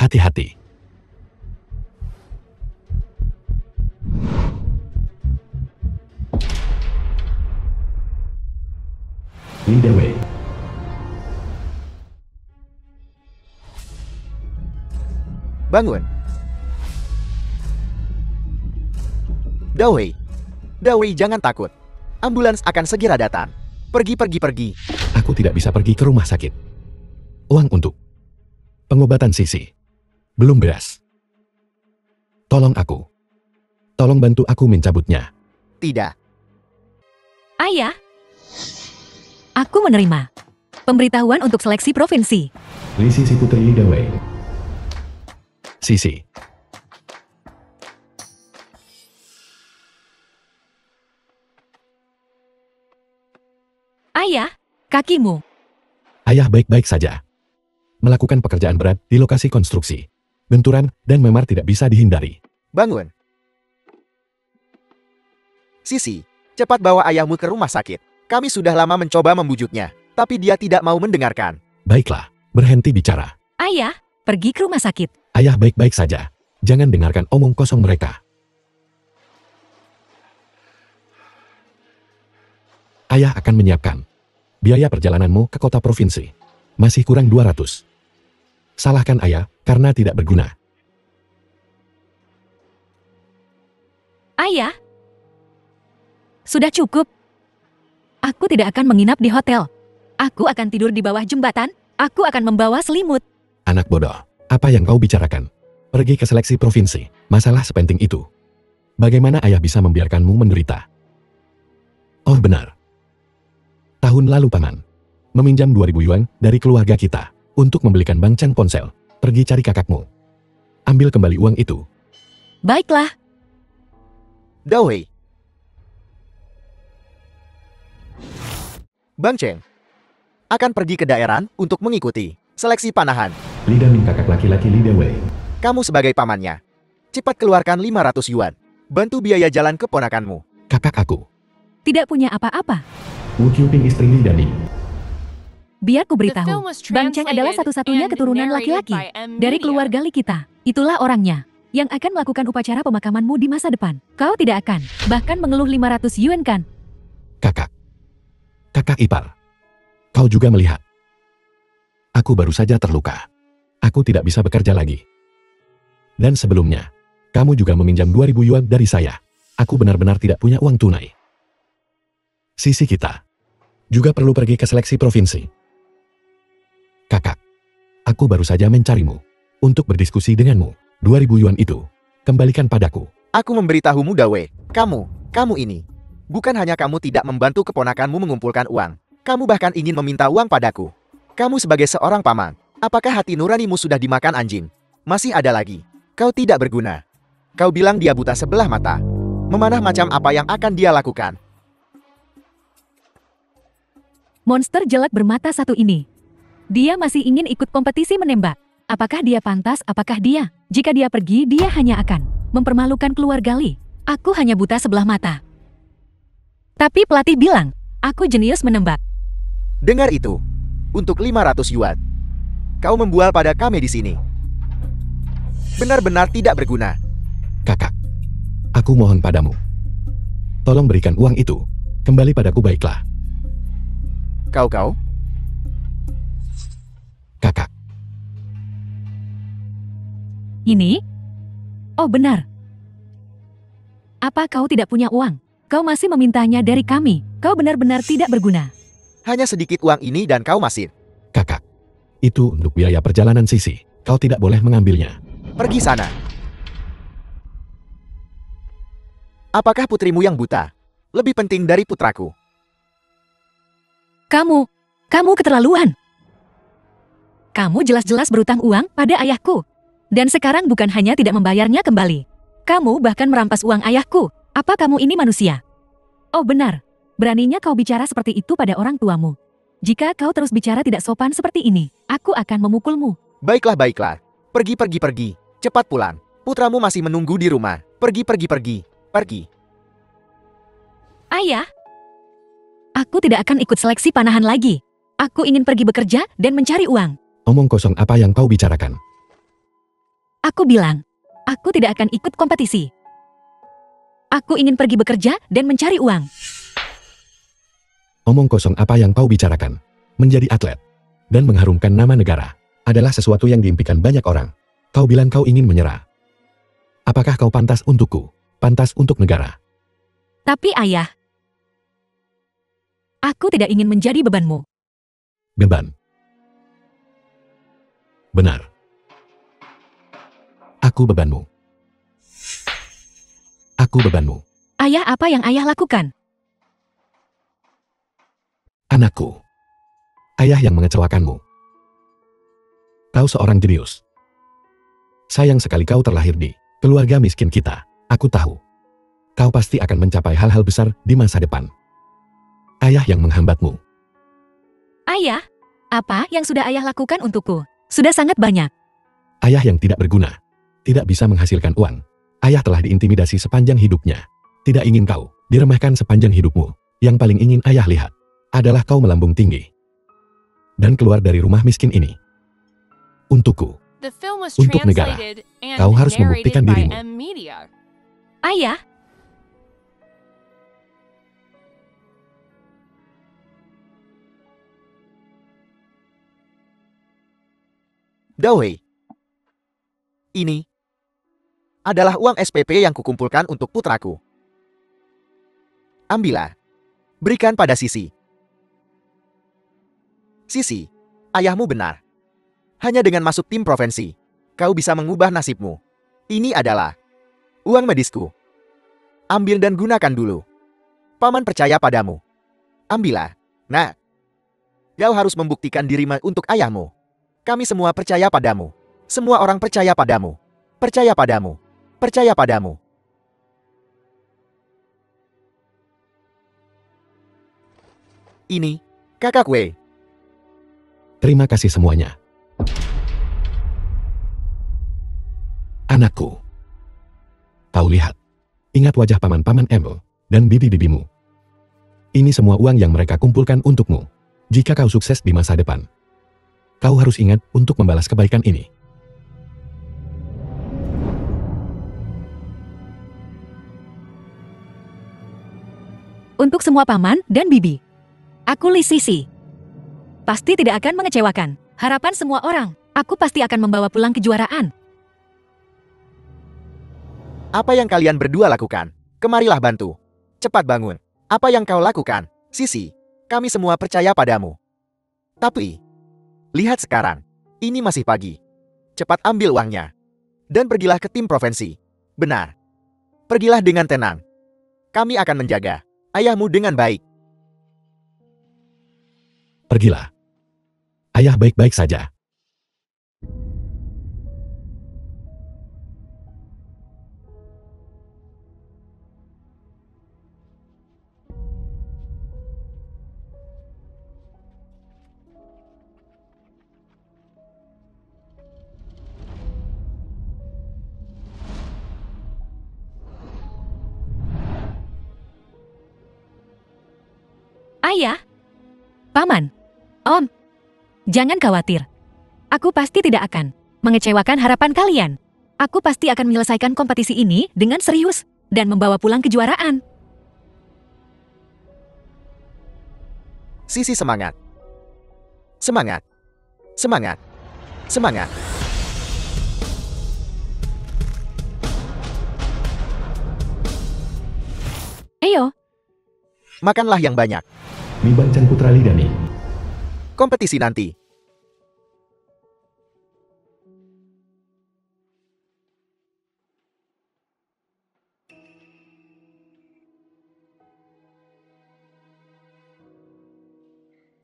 Hati-hati. Li Dawei. Bangun. Dawei. Dawei, jangan takut. Ambulans akan segera datang. Pergi. Aku tidak bisa pergi ke rumah sakit. Uang untuk pengobatan Sisi belum beres. Tolong aku. Tolong bantu aku mencabutnya. Tidak. Ayah. Aku menerima pemberitahuan untuk seleksi provinsi. Li Sisi Putri Li Dawei. Sisi. Ayah, kakimu. Ayah baik-baik saja. Melakukan pekerjaan berat di lokasi konstruksi. Benturan dan memar tidak bisa dihindari. Bangun. Sisi, cepat bawa ayahmu ke rumah sakit. Kami sudah lama mencoba membujuknya, tapi dia tidak mau mendengarkan. Baiklah, berhenti bicara. Ayah, pergi ke rumah sakit. Ayah baik-baik saja. Jangan dengarkan omong kosong mereka. Ayah akan menyiapkan biaya perjalananmu ke kota provinsi. Masih kurang 200. Salahkan ayah karena tidak berguna. Ayah. Sudah cukup. Aku tidak akan menginap di hotel. Aku akan tidur di bawah jembatan. Aku akan membawa selimut. Anak bodoh, apa yang kau bicarakan? Pergi ke seleksi provinsi. Masalah sepenting itu. Bagaimana ayah bisa membiarkanmu menderita? Oh benar. Tahun lalu paman meminjam 2.000 yuan dari keluarga kita untuk membelikan bangcang ponsel. Pergi cari kakakmu. Ambil kembali uang itu. Baiklah. Dawei. Bang Cheng akan pergi ke daerah untuk mengikuti seleksi panahan. Li Damin, kakak laki-laki Li Dawei. Kamu sebagai pamannya, cepat keluarkan 500 yuan. Bantu biaya jalan keponakanmu. Kakak aku. Tidak punya apa-apa. Wu Qiuping, istri Li Dani. Biar ku beritahu, Bang Cheng adalah satu-satunya keturunan laki-laki dari keluarga Li kita. Itulah orangnya yang akan melakukan upacara pemakamanmu di masa depan. Kau tidak akan bahkan mengeluh 500 yuan kan? Kakak. Kakak ipar. Kau juga melihat. Aku baru saja terluka. Aku tidak bisa bekerja lagi. Dan sebelumnya, kamu juga meminjam 2.000 yuan dari saya. Aku benar-benar tidak punya uang tunai. Sisi kita juga perlu pergi ke seleksi provinsi. Kakak, aku baru saja mencarimu untuk berdiskusi denganmu. 2.000 yuan itu, kembalikan padaku. Aku memberitahumu Dawei, kamu ini. Bukan hanya kamu tidak membantu keponakanmu mengumpulkan uang, kamu bahkan ingin meminta uang padaku. Kamu sebagai seorang paman, apakah hati nuranimu sudah dimakan anjing? Masih ada lagi. Kau tidak berguna. Kau bilang dia buta sebelah mata. Memanah macam apa yang akan dia lakukan? Monster jelek bermata satu ini. Dia masih ingin ikut kompetisi menembak. Apakah dia pantas? Apakah dia? Jika dia pergi, dia hanya akan mempermalukan keluarga Li. Aku hanya buta sebelah mata. Tapi pelatih bilang, aku jenius menembak. Dengar itu. Untuk 500 yuan. Kau membual pada kami di sini. Benar-benar tidak berguna. Kakak, aku mohon padamu. Tolong berikan uang itu kembali padaku, baiklah. Kau. Kakak. Ini? Oh benar. Apa kau tidak punya uang? Kau masih memintanya dari kami. Kau benar-benar tidak berguna. Hanya sedikit uang ini dan kau masih. Kakak, itu untuk biaya perjalanan Sisi. Kau tidak boleh mengambilnya. Pergi sana. Apakah putrimu yang buta lebih penting dari putraku? Kamu keterlaluan. Kamu jelas-jelas berutang uang pada ayahku. Dan sekarang bukan hanya tidak membayarnya kembali. Kamu bahkan merampas uang ayahku. Apa kamu ini manusia? Oh benar, beraninya kau bicara seperti itu pada orang tuamu. Jika kau terus bicara tidak sopan seperti ini, aku akan memukulmu. Baiklah. Pergi. Cepat pulang. Putramu masih menunggu di rumah. Pergi. Ayah, aku tidak akan ikut seleksi panahan lagi. Aku ingin pergi bekerja dan mencari uang. Omong kosong apa yang kau bicarakan? Aku bilang, aku tidak akan ikut kompetisi. Aku ingin pergi bekerja dan mencari uang. Omong kosong apa yang kau bicarakan? Menjadi atlet dan mengharumkan nama negara adalah sesuatu yang diimpikan banyak orang. Kau bilang kau ingin menyerah. Apakah kau pantas untukku? Pantas untuk negara? Tapi ayah, aku tidak ingin menjadi bebanmu. Beban. Benar. Aku bebanmu. Aku bebanmu. Ayah, apa yang ayah lakukan? Anakku. Ayah yang mengecewakanmu. Kau seorang jenius. Sayang sekali kau terlahir di keluarga miskin kita. Aku tahu. Kau pasti akan mencapai hal-hal besar di masa depan. Ayah yang menghambatmu. Ayah, apa yang sudah ayah lakukan untukku? Sudah sangat banyak. Ayah yang tidak berguna. Tidak bisa menghasilkan uang. Ayah telah diintimidasi sepanjang hidupnya. Tidak ingin kau diremehkan sepanjang hidupmu. Yang paling ingin ayah lihat adalah kau melambung tinggi dan keluar dari rumah miskin ini. Untukku, untuk negara, kau harus membuktikan dirimu. Ayah, Dawei. Ini adalah uang SPP yang kukumpulkan untuk putraku. Ambillah. Berikan pada Sisi. Sisi, ayahmu benar. Hanya dengan masuk tim provinsi, kau bisa mengubah nasibmu. Ini adalah uang medisku. Ambil dan gunakan dulu. Paman percaya padamu. Ambillah. Nah, kau harus membuktikan dirimu untuk ayahmu. Kami semua percaya padamu. Semua orang percaya padamu. Percaya padamu. Percaya padamu. Ini, kakak Wei. Terima kasih semuanya. Anakku. Kau lihat. Ingat wajah paman-paman Emil dan bibi-bibimu. Ini semua uang yang mereka kumpulkan untukmu. Jika kau sukses di masa depan, kau harus ingat untuk membalas kebaikan ini. untuk semua paman dan bibi. Aku Li Sisi. Pasti tidak akan mengecewakan harapan semua orang. Aku pasti akan membawa pulang kejuaraan. Apa yang kalian berdua lakukan? Kemarilah bantu. Cepat bangun. Apa yang kau lakukan? Sisi, kami semua percaya padamu. Tapi, lihat sekarang. Ini masih pagi. Cepat ambil uangnya. Dan pergilah ke tim provinsi. Benar. Pergilah dengan tenang. Kami akan menjaga ayahmu dengan baik. Pergilah. Ayah baik-baik saja. Ayah, paman, om, jangan khawatir. Aku pasti tidak akan mengecewakan harapan kalian. Aku pasti akan menyelesaikan kompetisi ini dengan serius dan membawa pulang kejuaraan. Sisi semangat. Semangat. Semangat. Semangat. Ayo, Makanlah yang banyak. Mimbancan Putra Lidani. Kompetisi nanti.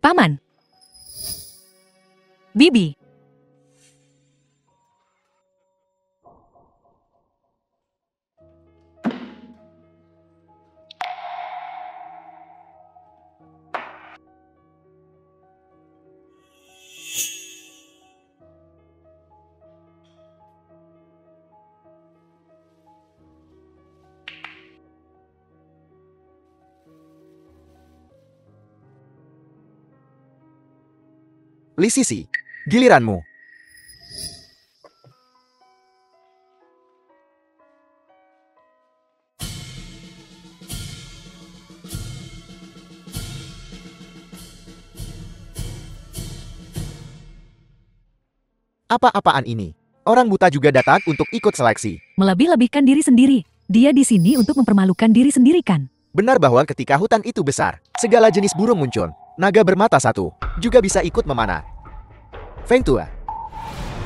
paman, bibi. Li Sisi, giliranmu. Apa-apaan ini? Orang buta juga datang untuk ikut seleksi. Melebih-lebihkan diri sendiri. Dia di sini untuk mempermalukan diri sendiri kan? Benar bahwa ketika hutan itu besar, segala jenis burung muncul. Naga bermata satu juga bisa ikut memanah. Feng Tua,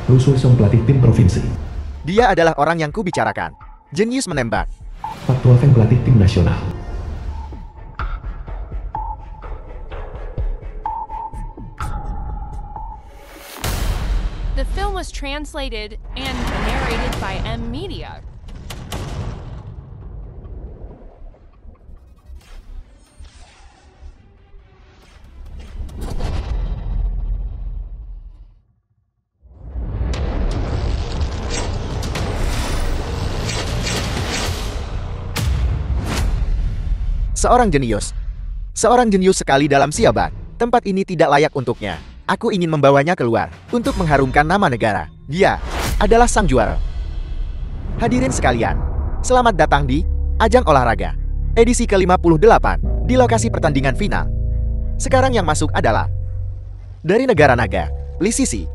Lu Sung pelatih tim provinsi. dia adalah orang yang kubicarakan. Jenius menembak. Faktual Feng pelatih tim nasional. The film was translated and narrated by M Media. Seorang jenius. Seorang jenius sekali dalam Siabat. Tempat ini tidak layak untuknya. Aku ingin membawanya keluar untuk mengharumkan nama negara. Dia adalah sang juara. Hadirin sekalian, selamat datang di Ajang Olahraga edisi ke-58 di lokasi pertandingan final. Sekarang yang masuk adalah dari negara naga, Li Sisi.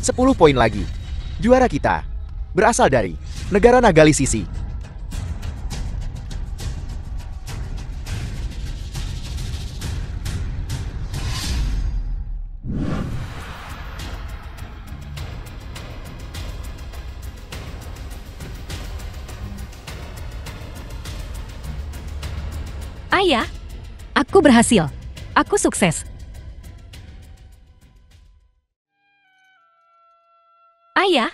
Sepuluh poin lagi. Juara kita berasal dari negara naga Li Sisi. Ayah, aku berhasil. Aku sukses. Ayah,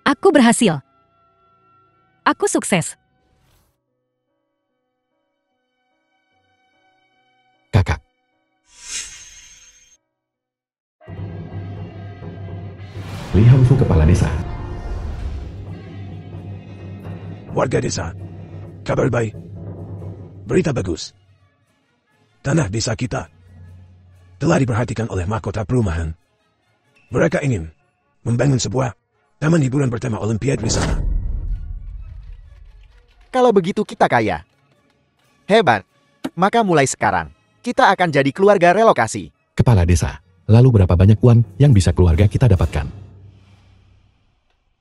aku berhasil. Aku sukses. Kakak. Li Hamfu kepala desa. Warga desa, kabar baik. Berita bagus. Tanah desa kita telah diperhatikan oleh mahkota perumahan. Mereka ingin membangun sebuah taman hiburan bertema Olimpiade Wisata. Kalau begitu kita kaya. Hebat. Maka mulai sekarang, kita akan jadi keluarga relokasi. Kepala desa. Lalu berapa banyak uang yang bisa keluarga kita dapatkan?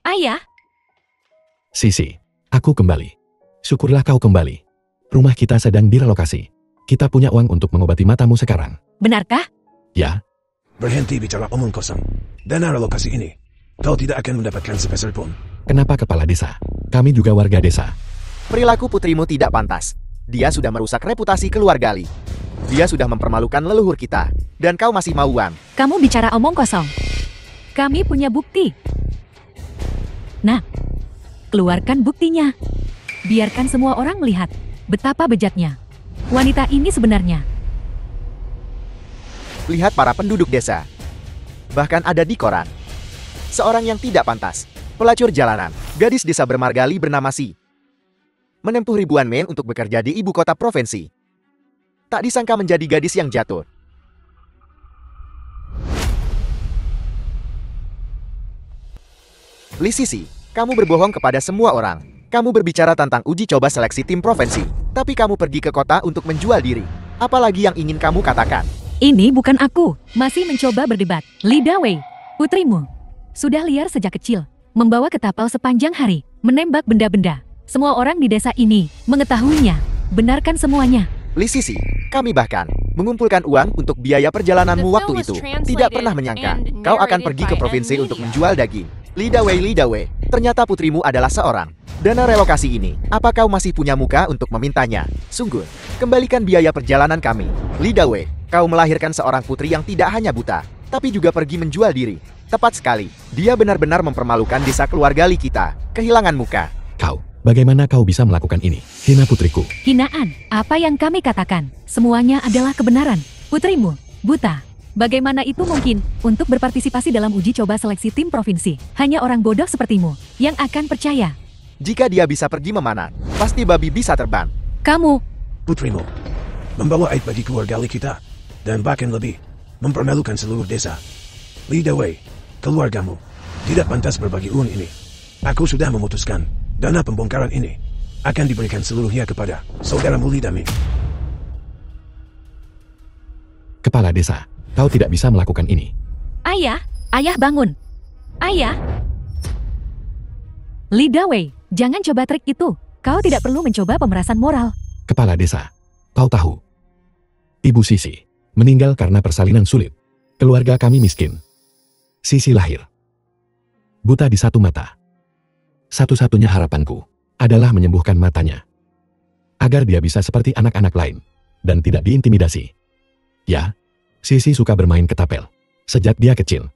Ayah, Sisi, aku kembali. Syukurlah kau kembali. Rumah kita sedang direlokasi. Kita punya uang untuk mengobati matamu sekarang. benarkah? Ya, Berhenti bicara omong kosong. Dana relokasi ini, kau tidak akan mendapatkan sepeser pun. kenapa kepala desa? Kami juga warga desa. Perilaku putrimu tidak pantas. Dia sudah merusak reputasi keluarga Li. Dia sudah mempermalukan leluhur kita. Dan kau masih mau uang. Kamu bicara omong kosong. Kami punya bukti. Nah, keluarkan buktinya. Biarkan semua orang melihat betapa bejatnya wanita ini sebenarnya. Lihat para penduduk desa. Bahkan ada di koran. Seorang yang tidak pantas. Pelacur jalanan. Gadis desa bermarga Li bernama Si. Menempuh ribuan mil untuk bekerja di ibu kota provinsi. Tak disangka menjadi gadis yang jatuh. Li Sisi, kamu berbohong kepada semua orang. Kamu berbicara tentang uji coba seleksi tim provinsi. Tapi kamu pergi ke kota untuk menjual diri. Apalagi yang ingin kamu katakan? Ini bukan aku. Masih mencoba berdebat. Li Dawei, putrimu, sudah liar sejak kecil. Membawa ketapel sepanjang hari. Menembak benda-benda. Semua orang di desa ini mengetahuinya. Benarkan semuanya. Li Sisi, kami bahkan mengumpulkan uang untuk biaya perjalananmu waktu itu. Tidak pernah menyangka kau akan pergi ke provinsi untuk menjual daging. Li Dawei, ternyata putrimu adalah seorang dana relokasi ini. Apa kau masih punya muka untuk memintanya? Sungguh, kembalikan biaya perjalanan kami. Li Dawei, kau melahirkan seorang putri yang tidak hanya buta, tapi juga pergi menjual diri. Tepat sekali, dia benar-benar mempermalukan desa keluarga Li kita. Kehilangan muka. Kau, bagaimana kau bisa melakukan ini? Hina putriku. Hinaan, apa yang kami katakan? Semuanya adalah kebenaran. Putrimu, buta. Bagaimana itu mungkin? Untuk berpartisipasi dalam uji coba seleksi tim provinsi, hanya orang bodoh sepertimu yang akan percaya. Jika dia bisa pergi memanah, pasti babi bisa terbang. Kamu, Putrimu membawa aib bagi keluarga Li kita, dan bahkan lebih, mempermalukan seluruh desa. Li Dawei, keluargamu tidak pantas berbagi uang ini. Aku sudah memutuskan, dana pembongkaran ini akan diberikan seluruhnya kepada saudaramu Li Dami. Kepala desa, kau tidak bisa melakukan ini. ayah bangun. Ayah. Li Dawei, jangan coba trik itu. Kau tidak perlu mencoba pemerasan moral. Kepala desa, kau tahu. Ibu Sisi meninggal karena persalinan sulit. Keluarga kami miskin. Sisi lahir buta di satu mata. Satu-satunya harapanku adalah menyembuhkan matanya, agar dia bisa seperti anak-anak lain dan tidak diintimidasi. Ya, Sisi suka bermain ketapel sejak dia kecil,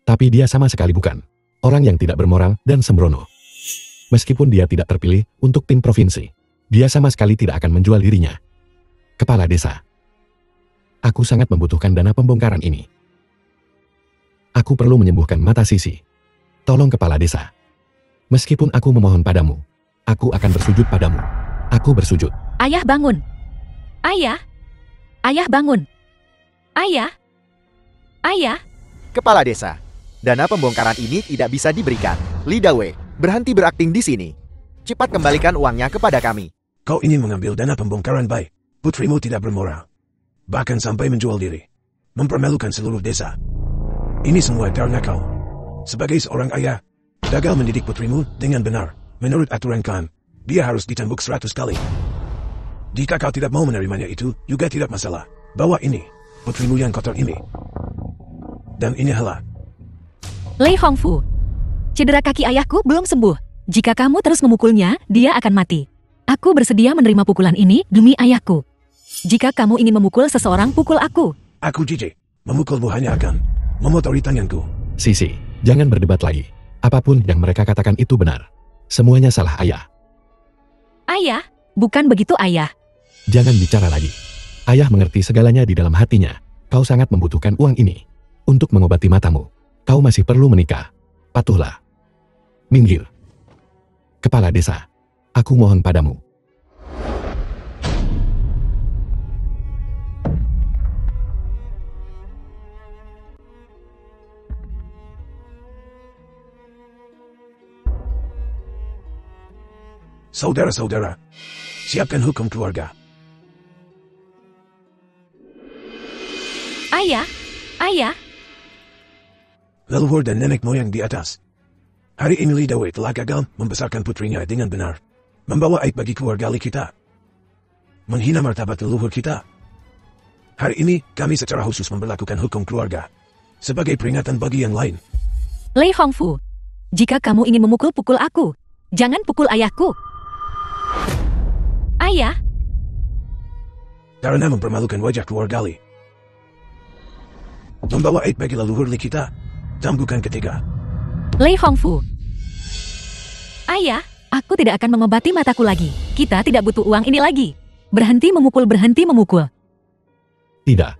tapi dia sama sekali bukan orang yang tidak bermoral dan sembrono. Meskipun dia tidak terpilih untuk tim provinsi, dia sama sekali tidak akan menjual dirinya. Kepala desa, aku sangat membutuhkan dana pembongkaran ini. Aku perlu menyembuhkan mata Sisi. Tolong kepala desa. Meskipun aku memohon padamu, aku akan bersujud padamu. Aku bersujud. Ayah bangun. Ayah. Ayah bangun. Ayah. Ayah. Kepala desa, dana pembongkaran ini tidak bisa diberikan. Li Dawei, berhenti berakting di sini. Cepat kembalikan uangnya kepada kami. Kau ingin mengambil dana pembongkaran baik. Putrimu tidak bermoral, bahkan sampai menjual diri, mempermalukan seluruh desa. Ini semua karena kau, sebagai seorang ayah, gagal mendidik putrimu dengan benar. Menurut aturan klan, dia harus ditembuk 100 kali. Jika kau tidak mau menerimanya itu, juga tidak masalah. Bawa ini, putrimu yang kotor ini. Dan ini hala. Lei Hongfu. Cedera kaki ayahku belum sembuh. Jika kamu terus memukulnya, dia akan mati. Aku bersedia menerima pukulan ini demi ayahku. Jika kamu ingin memukul seseorang, pukul aku. Aku jijik. Memukulmu hanya akan memotori tanganku. Sisi, jangan berdebat lagi. Apapun yang mereka katakan itu benar. Semuanya salah ayah. Ayah, bukan begitu ayah. Jangan bicara lagi. Ayah mengerti segalanya di dalam hatinya. Kau sangat membutuhkan uang ini untuk mengobati matamu. Kau masih perlu menikah. Patuhlah. Minggir. Kepala desa, aku mohon padamu. Saudara-saudara, siapkan hukum keluarga. Ayah, ayah. Leluhur dan nenek moyang di atas. Hari ini Li Dawei telah gagal membesarkan putrinya dengan benar. Membawa aib bagi keluarga Li kita. Menghina martabat leluhur kita. Hari ini kami secara khusus memberlakukan hukum keluarga sebagai peringatan bagi yang lain. Lei Hongfu, jika kamu ingin memukul, pukul aku. Jangan pukul ayahku. Ayah. Karena mempermalukan wajah keluarga Li. Membawa aib bagi leluhur Li kita. Tambukan ketiga. Lei Hongfu. Ayah, aku tidak akan mengobati mataku lagi. Kita tidak butuh uang ini lagi. Berhenti memukul, berhenti memukul. Tidak.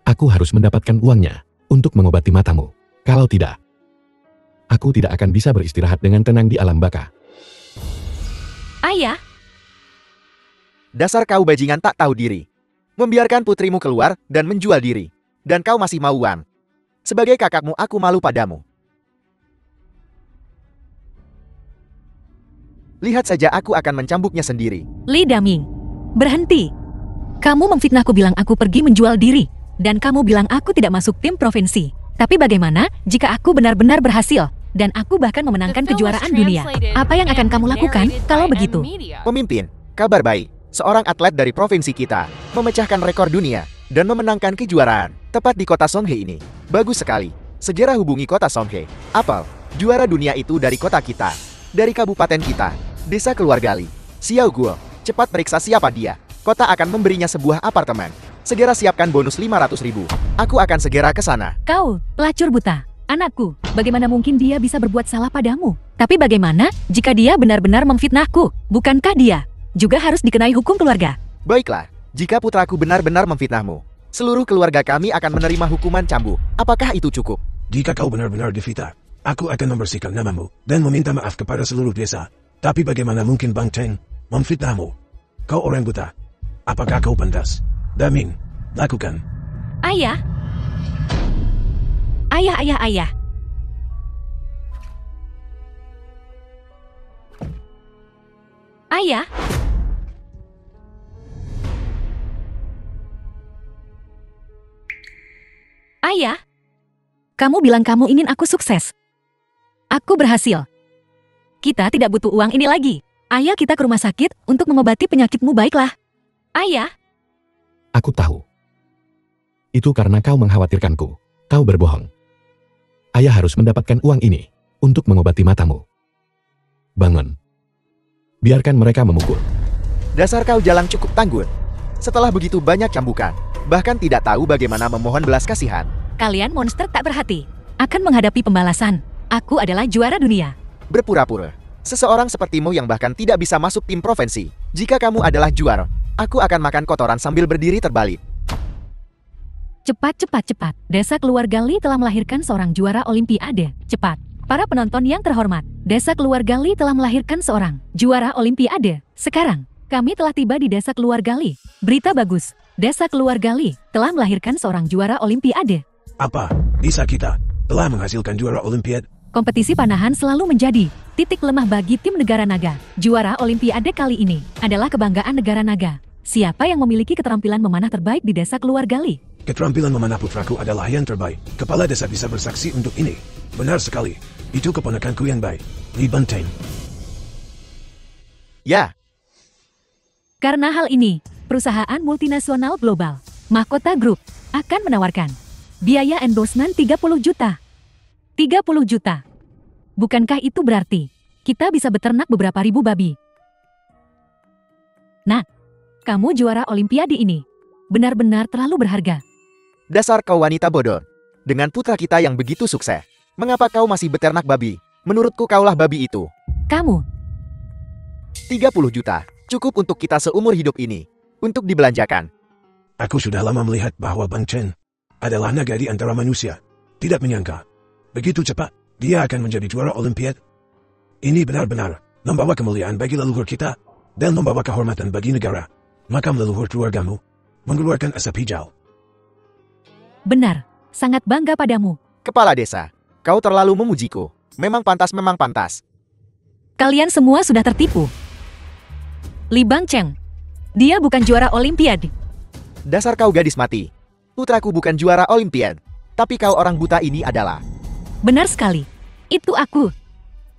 Aku harus mendapatkan uangnya untuk mengobati matamu. Kalau tidak, aku tidak akan bisa beristirahat dengan tenang di alam baka. Ayah. Dasar kau bajingan tak tahu diri. Membiarkan putrimu keluar dan menjual diri. Dan kau masih mau uang. Sebagai kakakmu, aku malu padamu. Lihat saja, aku akan mencambuknya sendiri. Li Daming, berhenti. Kamu memfitnahku bilang aku pergi menjual diri. Dan kamu bilang aku tidak masuk tim provinsi. Tapi bagaimana jika aku benar-benar berhasil? Dan aku bahkan memenangkan kejuaraan dunia. Apa yang akan kamu lakukan kalau begitu? Pemimpin, kabar baik. seorang atlet dari provinsi kita, memecahkan rekor dunia, dan memenangkan kejuaraan, tepat di kota Songhe ini. Bagus sekali. Segera hubungi kota Songhe. Apel, juara dunia itu dari kota kita. Dari kabupaten kita. Desa Keluarga Li. Xiao Guo, cepat periksa siapa dia. Kota akan memberinya sebuah apartemen. Segera siapkan bonus 500.000. Aku akan segera ke sana. Kau, pelacur buta. Anakku, bagaimana mungkin dia bisa berbuat salah padamu? Tapi bagaimana jika dia benar-benar memfitnahku? Bukankah dia juga harus dikenai hukum keluarga? Baiklah, jika putraku benar-benar memfitnahmu, seluruh keluarga kami akan menerima hukuman cambuk. Apakah itu cukup? Jika kau benar-benar difitnah, aku akan membersihkan namamu dan meminta maaf kepada seluruh desa. Tapi bagaimana mungkin Bang Cheng memfitnahmu? Kau orang buta. Apakah kau pantas? Damin, lakukan. Ayah. Ayah. Ayah. Ayah. Kamu bilang kamu ingin aku sukses. Aku berhasil. Kita tidak butuh uang ini lagi. Ayah, kita ke rumah sakit untuk mengobati penyakitmu, baiklah. Ayah. Aku tahu. Itu karena kau mengkhawatirkanku. Kau berbohong. Ayah harus mendapatkan uang ini untuk mengobati matamu. Bangun. Biarkan mereka memukul. Dasar kau jalang cukup tangguh. Setelah begitu banyak cambukan, bahkan tidak tahu bagaimana memohon belas kasihan. Kalian monster tak berhati. Akan menghadapi pembalasan. Aku adalah juara dunia. Berpura-pura. Seseorang sepertimu yang bahkan tidak bisa masuk tim provinsi. Jika kamu adalah juara, aku akan makan kotoran sambil berdiri terbalik. Cepat. Desa Keluarga Li telah melahirkan seorang juara Olimpiade. Cepat. Para penonton yang terhormat, Desa Keluarga Li telah melahirkan seorang juara Olimpiade. Sekarang, kami telah tiba di Desa Keluarga Li. Berita bagus. Desa Keluarga Li telah melahirkan seorang juara Olimpiade. Apa? Desa kita telah menghasilkan juara Olimpiade. Kompetisi panahan selalu menjadi titik lemah bagi tim negara naga. Juara Olimpiade kali ini adalah kebanggaan negara naga. Siapa yang memiliki keterampilan memanah terbaik di Desa Keluarga Li? Keterampilan memanah putraku adalah yang terbaik. Kepala desa bisa bersaksi untuk ini. Benar sekali. Itu keponakanku yang baik. Li Banteng. Ya, Karena hal ini, perusahaan multinasional global, Mahkota Group, akan menawarkan biaya endorsement 30 juta. 30 juta. Bukankah itu berarti kita bisa beternak beberapa ribu babi? Nah, kamu juara Olimpiade ini benar-benar terlalu berharga. dasar kau wanita bodoh. Dengan putra kita yang begitu sukses, mengapa kau masih beternak babi? Menurutku kaulah babi itu. Kamu, 30 juta, cukup untuk kita seumur hidup ini. Untuk dibelanjakan. Aku sudah lama melihat bahwa Bang Chen adalah naga di antara manusia. Tidak menyangka. Begitu cepat, dia akan menjadi juara Olimpiade. Ini benar-benar membawa kemuliaan bagi leluhur kita dan membawa kehormatan bagi negara. Makam leluhur keluargamu mengeluarkan asap hijau. benar, sangat bangga padamu. Kepala desa, kau terlalu memujiku. Memang pantas, memang pantas. Kalian semua sudah tertipu. Li Bangcheng, dia bukan juara Olimpiade. Dasar kau gadis mati. Putraku bukan juara Olimpiade. Tapi kau orang buta ini adalah. Benar sekali. Itu aku.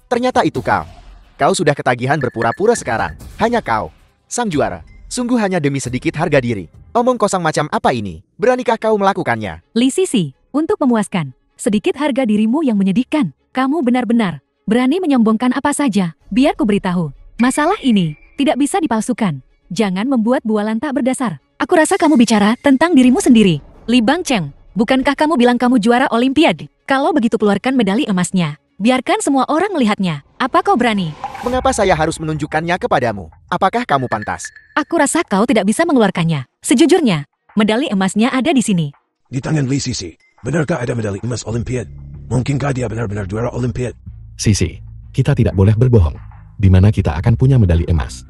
Ternyata itu kau. Kau sudah ketagihan berpura-pura sekarang. Hanya kau. Sang juara. Sungguh hanya demi sedikit harga diri. Omong kosong macam apa ini? Beranikah kau melakukannya? Li Sisi, untuk memuaskan sedikit harga dirimu yang menyedihkan. Kamu benar-benar berani menyombongkan apa saja. Biar ku beritahu, masalah ini tidak bisa dipalsukan. Jangan membuat bualan tak berdasar. Aku rasa kamu bicara tentang dirimu sendiri. Li Bangcheng, bukankah kamu bilang kamu juara Olimpiade? Kalau begitu keluarkan medali emasnya. Biarkan semua orang melihatnya. Apa kau berani? Mengapa saya harus menunjukkannya kepadamu? Apakah kamu pantas? Aku rasa kau tidak bisa mengeluarkannya. Sejujurnya, medali emasnya ada di sini. Di tangan Li Sisi, benarkah ada medali emas Olimpiade? Mungkinkah dia benar-benar juara Olimpiade? Sisi, kita tidak boleh berbohong. Di mana kita akan punya medali emas.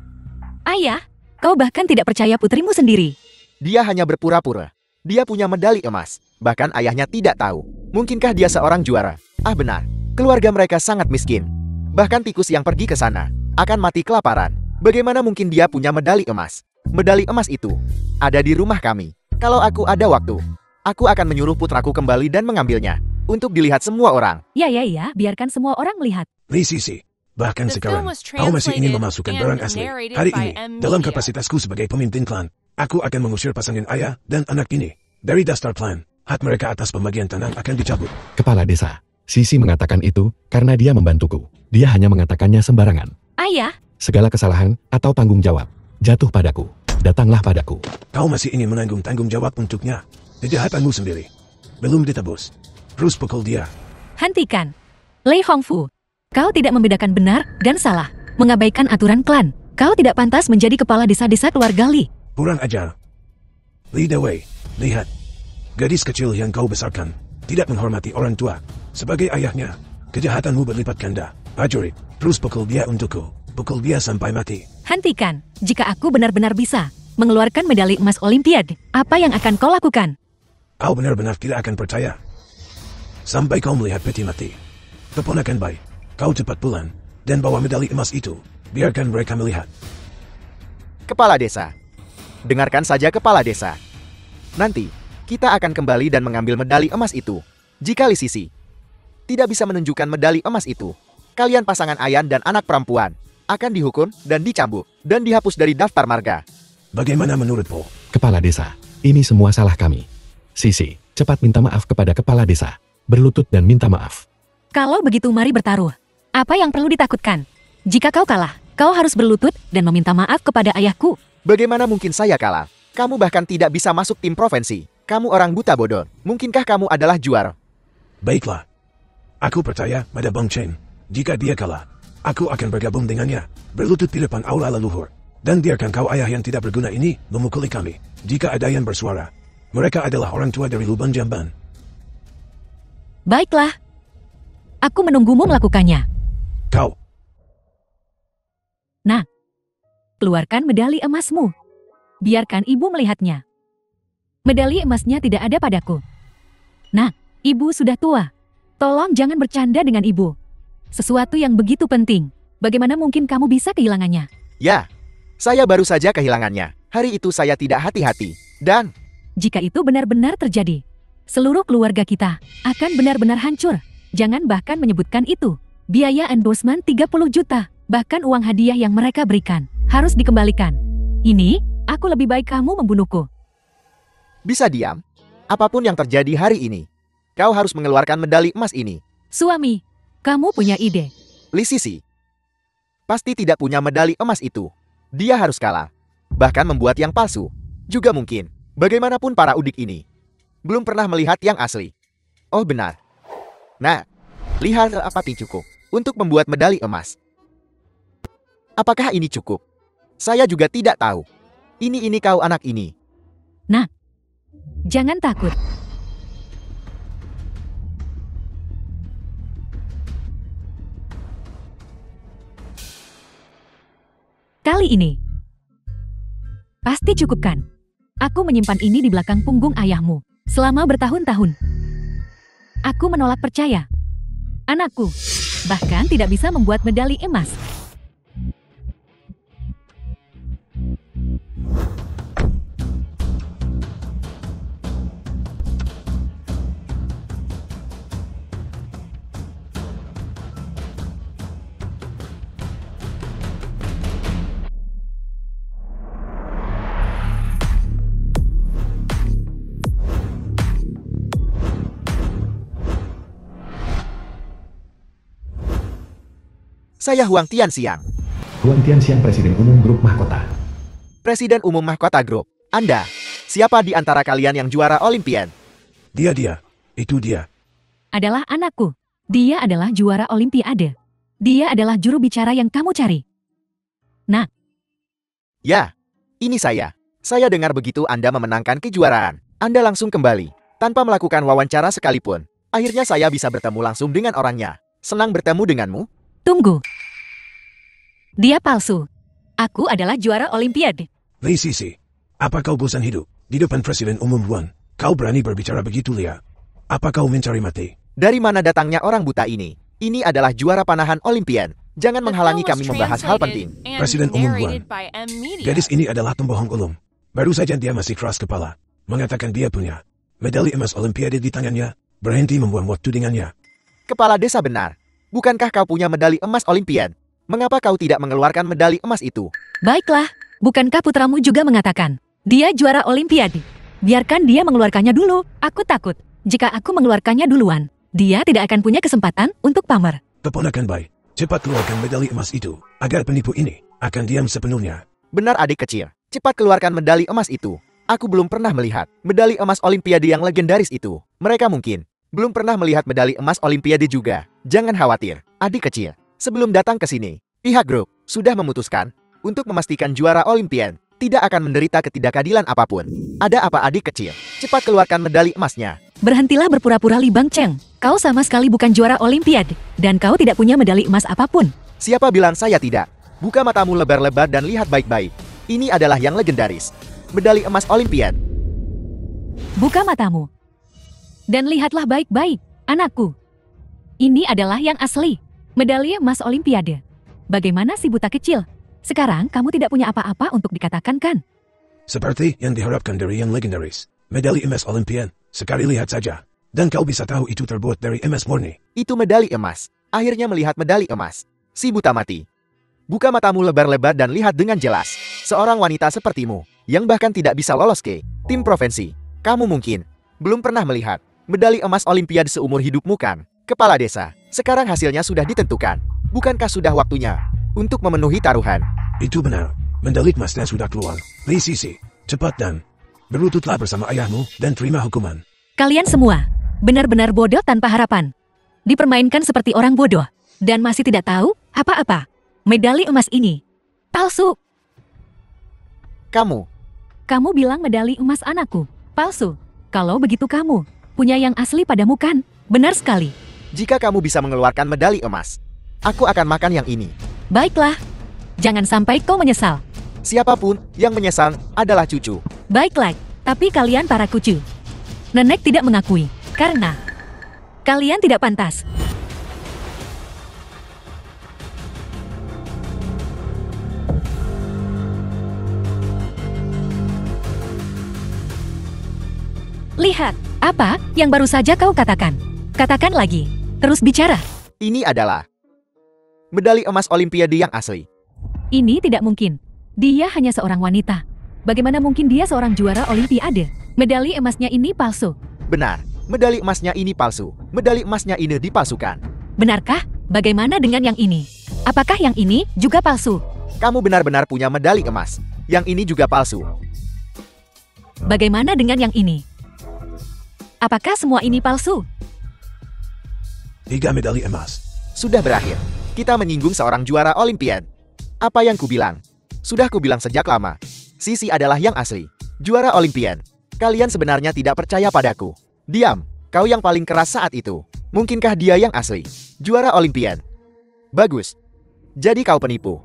Ayah, kau bahkan tidak percaya putrimu sendiri. Dia hanya berpura-pura. Dia punya medali emas. Bahkan ayahnya tidak tahu. Mungkinkah dia seorang juara? Ah benar. Keluarga mereka sangat miskin. Bahkan tikus yang pergi ke sana akan mati kelaparan. Bagaimana mungkin dia punya medali emas? Medali emas itu ada di rumah kami. Kalau aku ada waktu, aku akan menyuruh putraku kembali dan mengambilnya untuk dilihat semua orang. Ya, biarkan semua orang melihat. Li Sisi, Bahkan The sekarang, film was kau masih ingin translated memasukkan and barang asli. narrated Hari by ini, M. dalam Media. kapasitasku sebagai pemimpin klan, aku akan mengusir pasangan ayah dan anak ini. Dari daftar klan, hak mereka atas pembagian tanah akan dicabut. Kepala desa. Sisi mengatakan itu karena dia membantuku. Dia hanya mengatakannya sembarangan. Ayah, Segala kesalahan atau tanggung jawab jatuh padaku. Datanglah padaku. Kau masih ingin menanggung tanggung jawab untuknya. Kejahatanmu sendiri. Belum ditebus. Terus pukul dia. hentikan. Lei Hongfu, kau tidak membedakan benar dan salah. Mengabaikan aturan klan. Kau tidak pantas menjadi kepala desa-desa keluarga Li. Kurang ajar. Li Dawei, lihat. Gadis kecil yang kau besarkan, tidak menghormati orang tua. Sebagai ayahnya, kejahatanmu berlipat ganda. Prajurit, terus pukul dia untukku. Pukul dia sampai mati. Hentikan. Jika aku benar-benar bisa mengeluarkan medali emas Olimpiade, apa yang akan kau lakukan? Kau benar-benar tidak akan percaya. Sampai kau melihat peti mati. Keponakan baik, kau cepat pulang, dan bawa medali emas itu. Biarkan mereka melihat. Kepala desa. Dengarkan saja kepala desa. Nanti, kita akan kembali dan mengambil medali emas itu. Jika Li Sisi tidak bisa menunjukkan medali emas itu, kalian pasangan Ayan dan anak perempuan akan dihukum dan dicambuk dan dihapus dari daftar marga. Bagaimana menurutmu? Kepala desa. Ini semua salah kami. Sisi, cepat minta maaf kepada kepala desa. Berlutut dan minta maaf. Kalau begitu mari bertaruh. Apa yang perlu ditakutkan? Jika kau kalah, kau harus berlutut dan meminta maaf kepada ayahku. Bagaimana mungkin saya kalah? Kamu bahkan tidak bisa masuk tim provinsi. Kamu orang buta bodoh. Mungkinkah kamu adalah juara? Baiklah. Aku percaya pada Bang Chen. Jika dia kalah, aku akan bergabung dengannya. Berlutut di depan aula leluhur. Dan biarkan kau ayah yang tidak berguna ini memukuli kami. Jika ada yang bersuara, mereka adalah orang tua dari Lubang Jamban. Baiklah. Aku menunggumu melakukannya. Kau. Nah, keluarkan medali emasmu. Biarkan ibu melihatnya. Medali emasnya tidak ada padaku. Nah, ibu sudah tua. Tolong jangan bercanda dengan ibu. Sesuatu yang begitu penting. Bagaimana mungkin kamu bisa kehilangannya? Ya, saya baru saja kehilangannya. Hari itu saya tidak hati-hati. Dan, Jika itu benar-benar terjadi, seluruh keluarga kita akan benar-benar hancur. Jangan bahkan menyebutkan itu. Biaya endorsement 30 juta, bahkan uang hadiah yang mereka berikan, harus dikembalikan. Ini, aku lebih baik kamu membunuhku. bisa diam. Apapun yang terjadi hari ini, kau harus mengeluarkan medali emas ini. Suami, kamu punya ide. Li Sisi pasti tidak punya medali emas itu. Dia harus kalah. Bahkan membuat yang palsu. Juga mungkin, bagaimanapun para udik ini belum pernah melihat yang asli. Oh benar. Nah, lihat apa cukup untuk membuat medali emas. Apakah ini cukup? Saya juga tidak tahu. Ini kau anak ini. Jangan takut. Kali ini, pasti cukup kan? Aku menyimpan ini di belakang punggung ayahmu selama bertahun-tahun. Aku menolak percaya. Anakku, bahkan tidak bisa membuat medali emas. Saya Huang Tianxiang, Huang Tianxiang, Presiden Umum Grup Mahkota. Presiden Umum Mahkota Group. Anda, siapa di antara kalian yang juara Olimpian? Dia. Itu dia. Adalah anakku. Dia adalah juara Olimpiade. Dia adalah juru bicara yang kamu cari. Ya, ini saya. Saya dengar begitu Anda memenangkan kejuaraan. Anda langsung kembali, tanpa melakukan wawancara sekalipun. Akhirnya saya bisa bertemu langsung dengan orangnya. Senang bertemu denganmu. Tunggu. Dia palsu. Aku adalah juara Olimpiade. Li Sisi, apa kau bosan hidup di depan Presiden Umum Wuan? Kau berani berbicara begitu, Lia? Apa kau mencari mati? Dari mana datangnya orang buta ini? Ini adalah juara panahan Olimpian. Jangan The menghalangi film was kami membahas hal penting. translated and Presiden Umum narrated Wuan. by M. Media. Gadis ini adalah pembohong ulum. Baru saja dia masih keras kepala. Mengatakan dia punya medali emas Olimpiade di tangannya. Berhenti membuang waktu dengannya. Kepala desa benar. Bukankah kau punya medali emas Olimpian? Mengapa kau tidak mengeluarkan medali emas itu? Baiklah, bukankah putramu juga mengatakan, dia juara Olimpiade? Biarkan dia mengeluarkannya dulu, aku takut. Jika aku mengeluarkannya duluan, dia tidak akan punya kesempatan untuk pamer. Keponakan Bai, cepat keluarkan medali emas itu, agar penipu ini akan diam sepenuhnya. Benar adik kecil, cepat keluarkan medali emas itu. Aku belum pernah melihat medali emas Olimpiade yang legendaris itu. Mereka mungkin belum pernah melihat medali emas Olimpiade juga. Jangan khawatir, adik kecil. Sebelum datang ke sini, pihak grup sudah memutuskan untuk memastikan juara Olimpiade tidak akan menderita ketidakadilan apapun. Ada apa adik kecil? Cepat keluarkan medali emasnya. Berhentilah berpura-pura Li Bangcheng. Kau sama sekali bukan juara Olimpiade, dan kau tidak punya medali emas apapun. Siapa bilang saya tidak? Buka matamu lebar-lebar dan lihat baik-baik. Ini adalah yang legendaris. Medali emas Olimpiade. Buka matamu. Dan lihatlah baik-baik, anakku. Ini adalah yang asli. Medali emas Olimpiade. Bagaimana si buta kecil? Sekarang kamu tidak punya apa-apa untuk dikatakan kan? Seperti yang diharapkan dari yang legendaris. Medali emas Olimpiade, sekali lihat saja. Dan kau bisa tahu itu terbuat dari emas murni. Itu medali emas. Akhirnya melihat medali emas. Si buta mati. Buka matamu lebar-lebar dan lihat dengan jelas. Seorang wanita sepertimu, yang bahkan tidak bisa lolos ke tim provinsi. Kamu mungkin belum pernah melihat medali emas Olimpiade seumur hidupmu kan? Kepala desa, sekarang hasilnya sudah ditentukan. Bukankah sudah waktunya untuk memenuhi taruhan? Itu benar. Medali emasnya sudah keluar. Li Sisi, cepat dan berlututlah bersama ayahmu dan terima hukuman. Kalian semua benar-benar bodoh tanpa harapan. Dipermainkan seperti orang bodoh. Dan masih tidak tahu apa-apa. Medali emas ini palsu. Kamu bilang medali emas anakku palsu. Kalau begitu kamu punya yang asli padamu kan? Benar sekali. Jika kamu bisa mengeluarkan medali emas, aku akan makan yang ini. Baiklah. Jangan sampai kau menyesal. Siapapun yang menyesal adalah cucu. Baiklah, tapi kalian para kucu. Nenek tidak mengakui, karena kalian tidak pantas. Lihat, apa yang baru saja kau katakan? Katakan lagi, terus bicara. Ini adalah medali emas Olimpiade yang asli. Ini tidak mungkin. Dia hanya seorang wanita. Bagaimana mungkin dia seorang juara Olimpiade? Medali emasnya ini palsu. Benar, medali emasnya ini palsu. Medali emasnya ini dipalsukan. Benarkah? Bagaimana dengan yang ini? Apakah yang ini juga palsu? Kamu benar-benar punya medali emas. Yang ini juga palsu. Bagaimana dengan yang ini? Apakah semua ini palsu? 3 medali emas. Sudah berakhir. Kita menyinggung seorang juara Olimpiade. Apa yang kubilang? Sudah kubilang sejak lama. Sisi adalah yang asli. Juara Olimpiade. Kalian sebenarnya tidak percaya padaku. Diam. Kau yang paling keras saat itu. Mungkinkah dia yang asli? Juara Olimpiade. Bagus. Jadi kau penipu.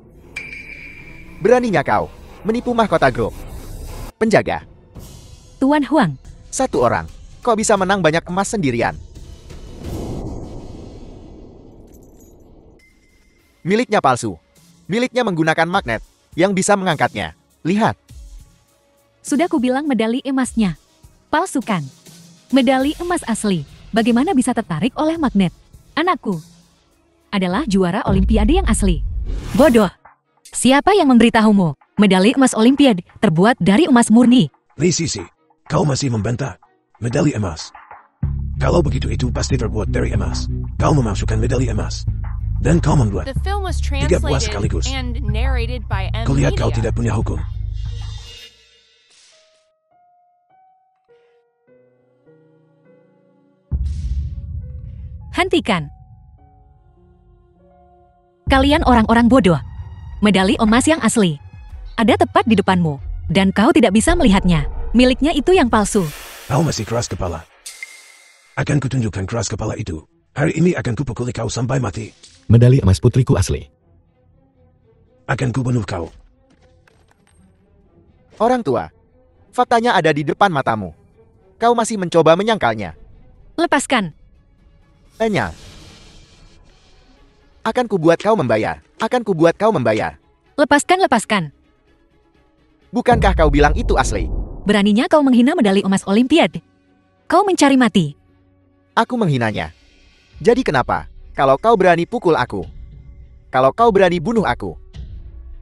Beraninya kau menipu mahkota grup. Penjaga. Tuan Huang. Satu orang. Kok bisa menang banyak emas sendirian? Miliknya palsu. Miliknya menggunakan magnet yang bisa mengangkatnya. Lihat. Sudah kubilang medali emasnya palsu kan? Medali emas asli. Bagaimana bisa tertarik oleh magnet? Anakku adalah juara Olimpiade yang asli. Bodoh. Siapa yang memberitahumu? Medali emas Olimpiade terbuat dari emas murni. Li Sisi, kau masih membantah. Medali emas. Kalau begitu itu pasti terbuat dari emas. Kau memasukkan medali emas. Dan kau membuat The film was 3 buah translated sekaligus. and narrated by M. Kulihat kau Media. tidak punya hukum. Hentikan. Kalian orang-orang bodoh. Medali emas yang asli ada tepat di depanmu. Dan kau tidak bisa melihatnya. Miliknya itu yang palsu. Kau masih keras kepala. Akan kutunjukkan keras kepala itu. Hari ini akan kupukuli kau sampai mati. Medali emas putriku asli. Akan kubunuh kau. Orang tua. Faktanya ada di depan matamu. Kau masih mencoba menyangkalnya. Lepaskan. Enyal. Akan kubuat kau membayar. Akan kubuat kau membayar. Lepaskan, lepaskan. Bukankah kau bilang itu asli? Beraninya kau menghina medali emas Olimpiade. Kau mencari mati. Aku menghinanya. Jadi kenapa? Kalau kau berani pukul aku. kalau kau berani bunuh aku.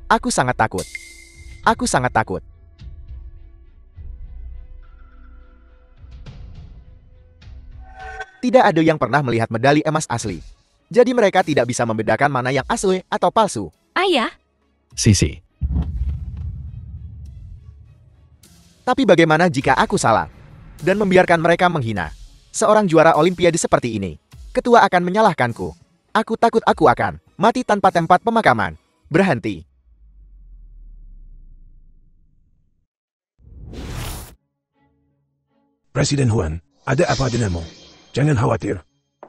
Aku sangat takut. Aku sangat takut. Tidak ada yang pernah melihat medali emas asli. Jadi mereka tidak bisa membedakan mana yang asli atau palsu. Ayah, Sisi, Tapi bagaimana jika aku salah? Dan membiarkan mereka menghina seorang juara olimpiade seperti ini. Ketua akan menyalahkanku. Aku takut aku akan mati tanpa tempat pemakaman. Berhenti. Presiden Huan, ada apa denganmu? Jangan khawatir.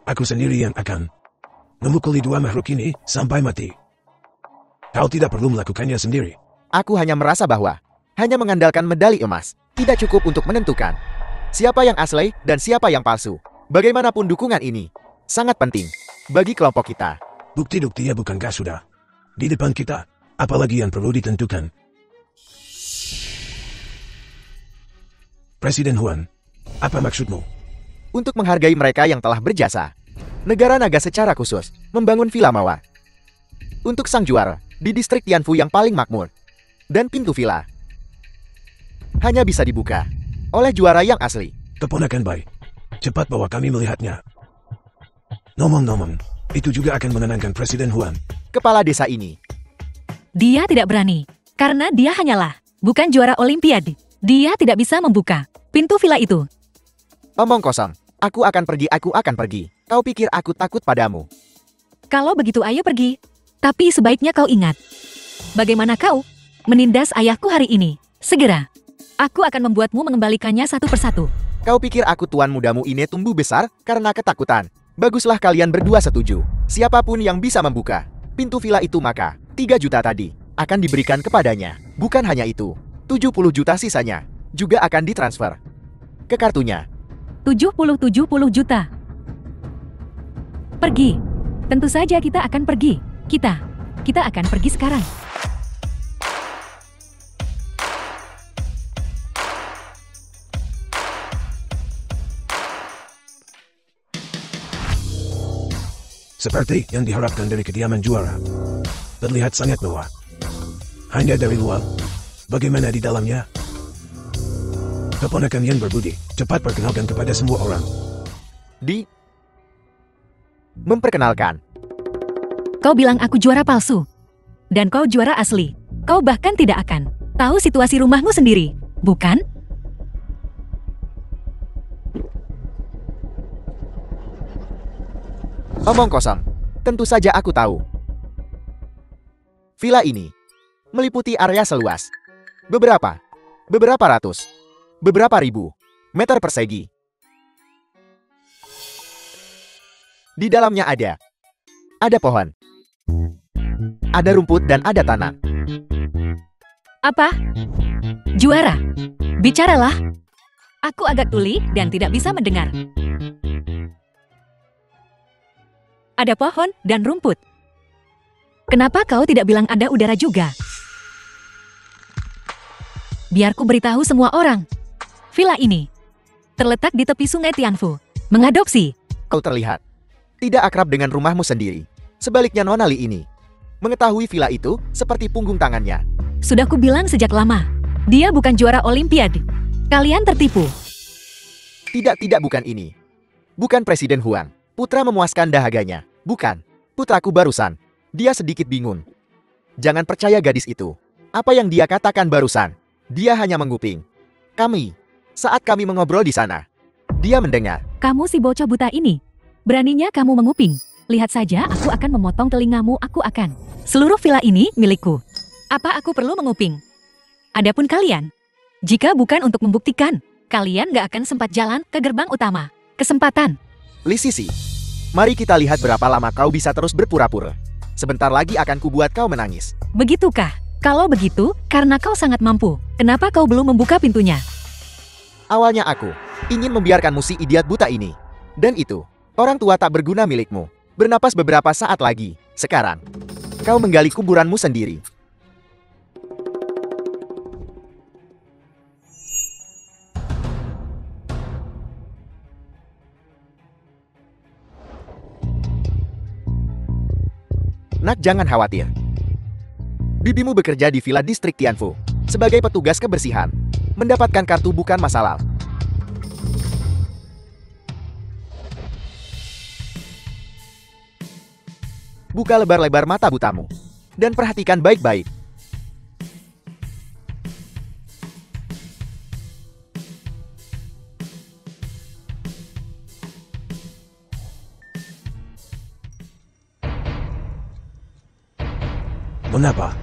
Aku sendiri yang akan memukuli dua makhluk ini sampai mati. Kau tidak perlu melakukannya sendiri. Aku hanya merasa bahwa hanya mengandalkan medali emas tidak cukup untuk menentukan siapa yang asli dan siapa yang palsu. Bagaimanapun dukungan ini sangat penting bagi kelompok kita. Bukti-buktinya bukankah sudah di depan kita? Apalagi yang perlu ditentukan? Presiden Huan, apa maksudmu? Untuk menghargai mereka yang telah berjasa, negara naga secara khusus membangun Villa Mawar untuk sang juara di distrik Tianfu yang paling makmur. Dan pintu villa hanya bisa dibuka oleh juara yang asli. Keponakan Bai, cepat bawa kami melihatnya. Ngomong-ngomong, itu juga akan menenangkan Presiden Huan. Kepala desa ini dia tidak berani. Karena dia hanyalah bukan juara olimpiade. Dia tidak bisa membuka pintu villa itu. omong kosong. Aku akan pergi, aku akan pergi. Kau pikir aku takut padamu? Kalau begitu ayo pergi. Tapi sebaiknya kau ingat. Bagaimana kau menindas ayahku hari ini? Segera. Aku akan membuatmu mengembalikannya satu persatu. Kau pikir aku tuan mudamu ini tumbuh besar karena ketakutan? Baguslah kalian berdua setuju. Siapapun yang bisa membuka pintu villa itu maka 3 juta tadi akan diberikan kepadanya. Bukan hanya itu, 70 juta sisanya juga akan ditransfer ke kartunya. 70 juta. Pergi. Tentu saja kita akan pergi. Kita akan pergi sekarang. Seperti yang diharapkan dari kediaman juara. Terlihat sangat mewah. Hanya dari luar. Bagaimana di dalamnya? Keponakan yang berbudi, cepat perkenalkan kepada semua orang. Memperkenalkan. Kau bilang aku juara palsu. Dan kau juara asli. Kau bahkan tidak akan tahu situasi rumahmu sendiri, bukan? Omong kosong. Tentu saja aku tahu. Villa ini meliputi area seluas beberapa ratus, beberapa ribu meter persegi. Di dalamnya ada pohon, ada rumput dan ada tanah. Apa? Juara? Bicaralah. Aku agak tuli dan tidak bisa mendengar. Ada pohon dan rumput. Kenapa kau tidak bilang ada udara juga? Biar ku beritahu semua orang. Villa ini terletak di tepi sungai Tianfu. Mengadopsi. Kau terlihat tidak akrab dengan rumahmu sendiri. Sebaliknya Nona Li ini mengetahui villa itu seperti punggung tangannya. Sudah ku bilang sejak lama. Dia bukan juara olimpiade. Kalian tertipu. Tidak, bukan ini. Bukan Presiden Huan. Putra memuaskan dahaganya. Bukan. Putraku barusan. Dia sedikit bingung. Jangan percaya gadis itu. Apa yang dia katakan barusan? Dia hanya menguping. Saat kami mengobrol di sana, dia mendengar. Kamu si bocah buta ini. Beraninya kamu menguping. Lihat saja, aku akan memotong telingamu. Aku akan. Seluruh villa ini milikku. Apa aku perlu menguping? Adapun kalian, jika bukan untuk membuktikan, kalian gak akan sempat jalan ke gerbang utama. Kesempatan. Li Sisi, mari kita lihat berapa lama kau bisa terus berpura-pura. Sebentar lagi akan kubuat kau menangis. Begitukah? Kalau begitu, karena kau sangat mampu, kenapa kau belum membuka pintunya? Awalnya aku ingin membiarkanmu si idiot buta ini. Dan itu, orang tua tak berguna milikmu. Bernapas beberapa saat lagi. Sekarang, kau menggali kuburanmu sendiri. Nak, jangan khawatir. Bibimu bekerja di Villa Distrik Tianfu sebagai petugas kebersihan. Mendapatkan kartu bukan masalah. Buka lebar-lebar mata butamu dan perhatikan baik-baik. Mengapa?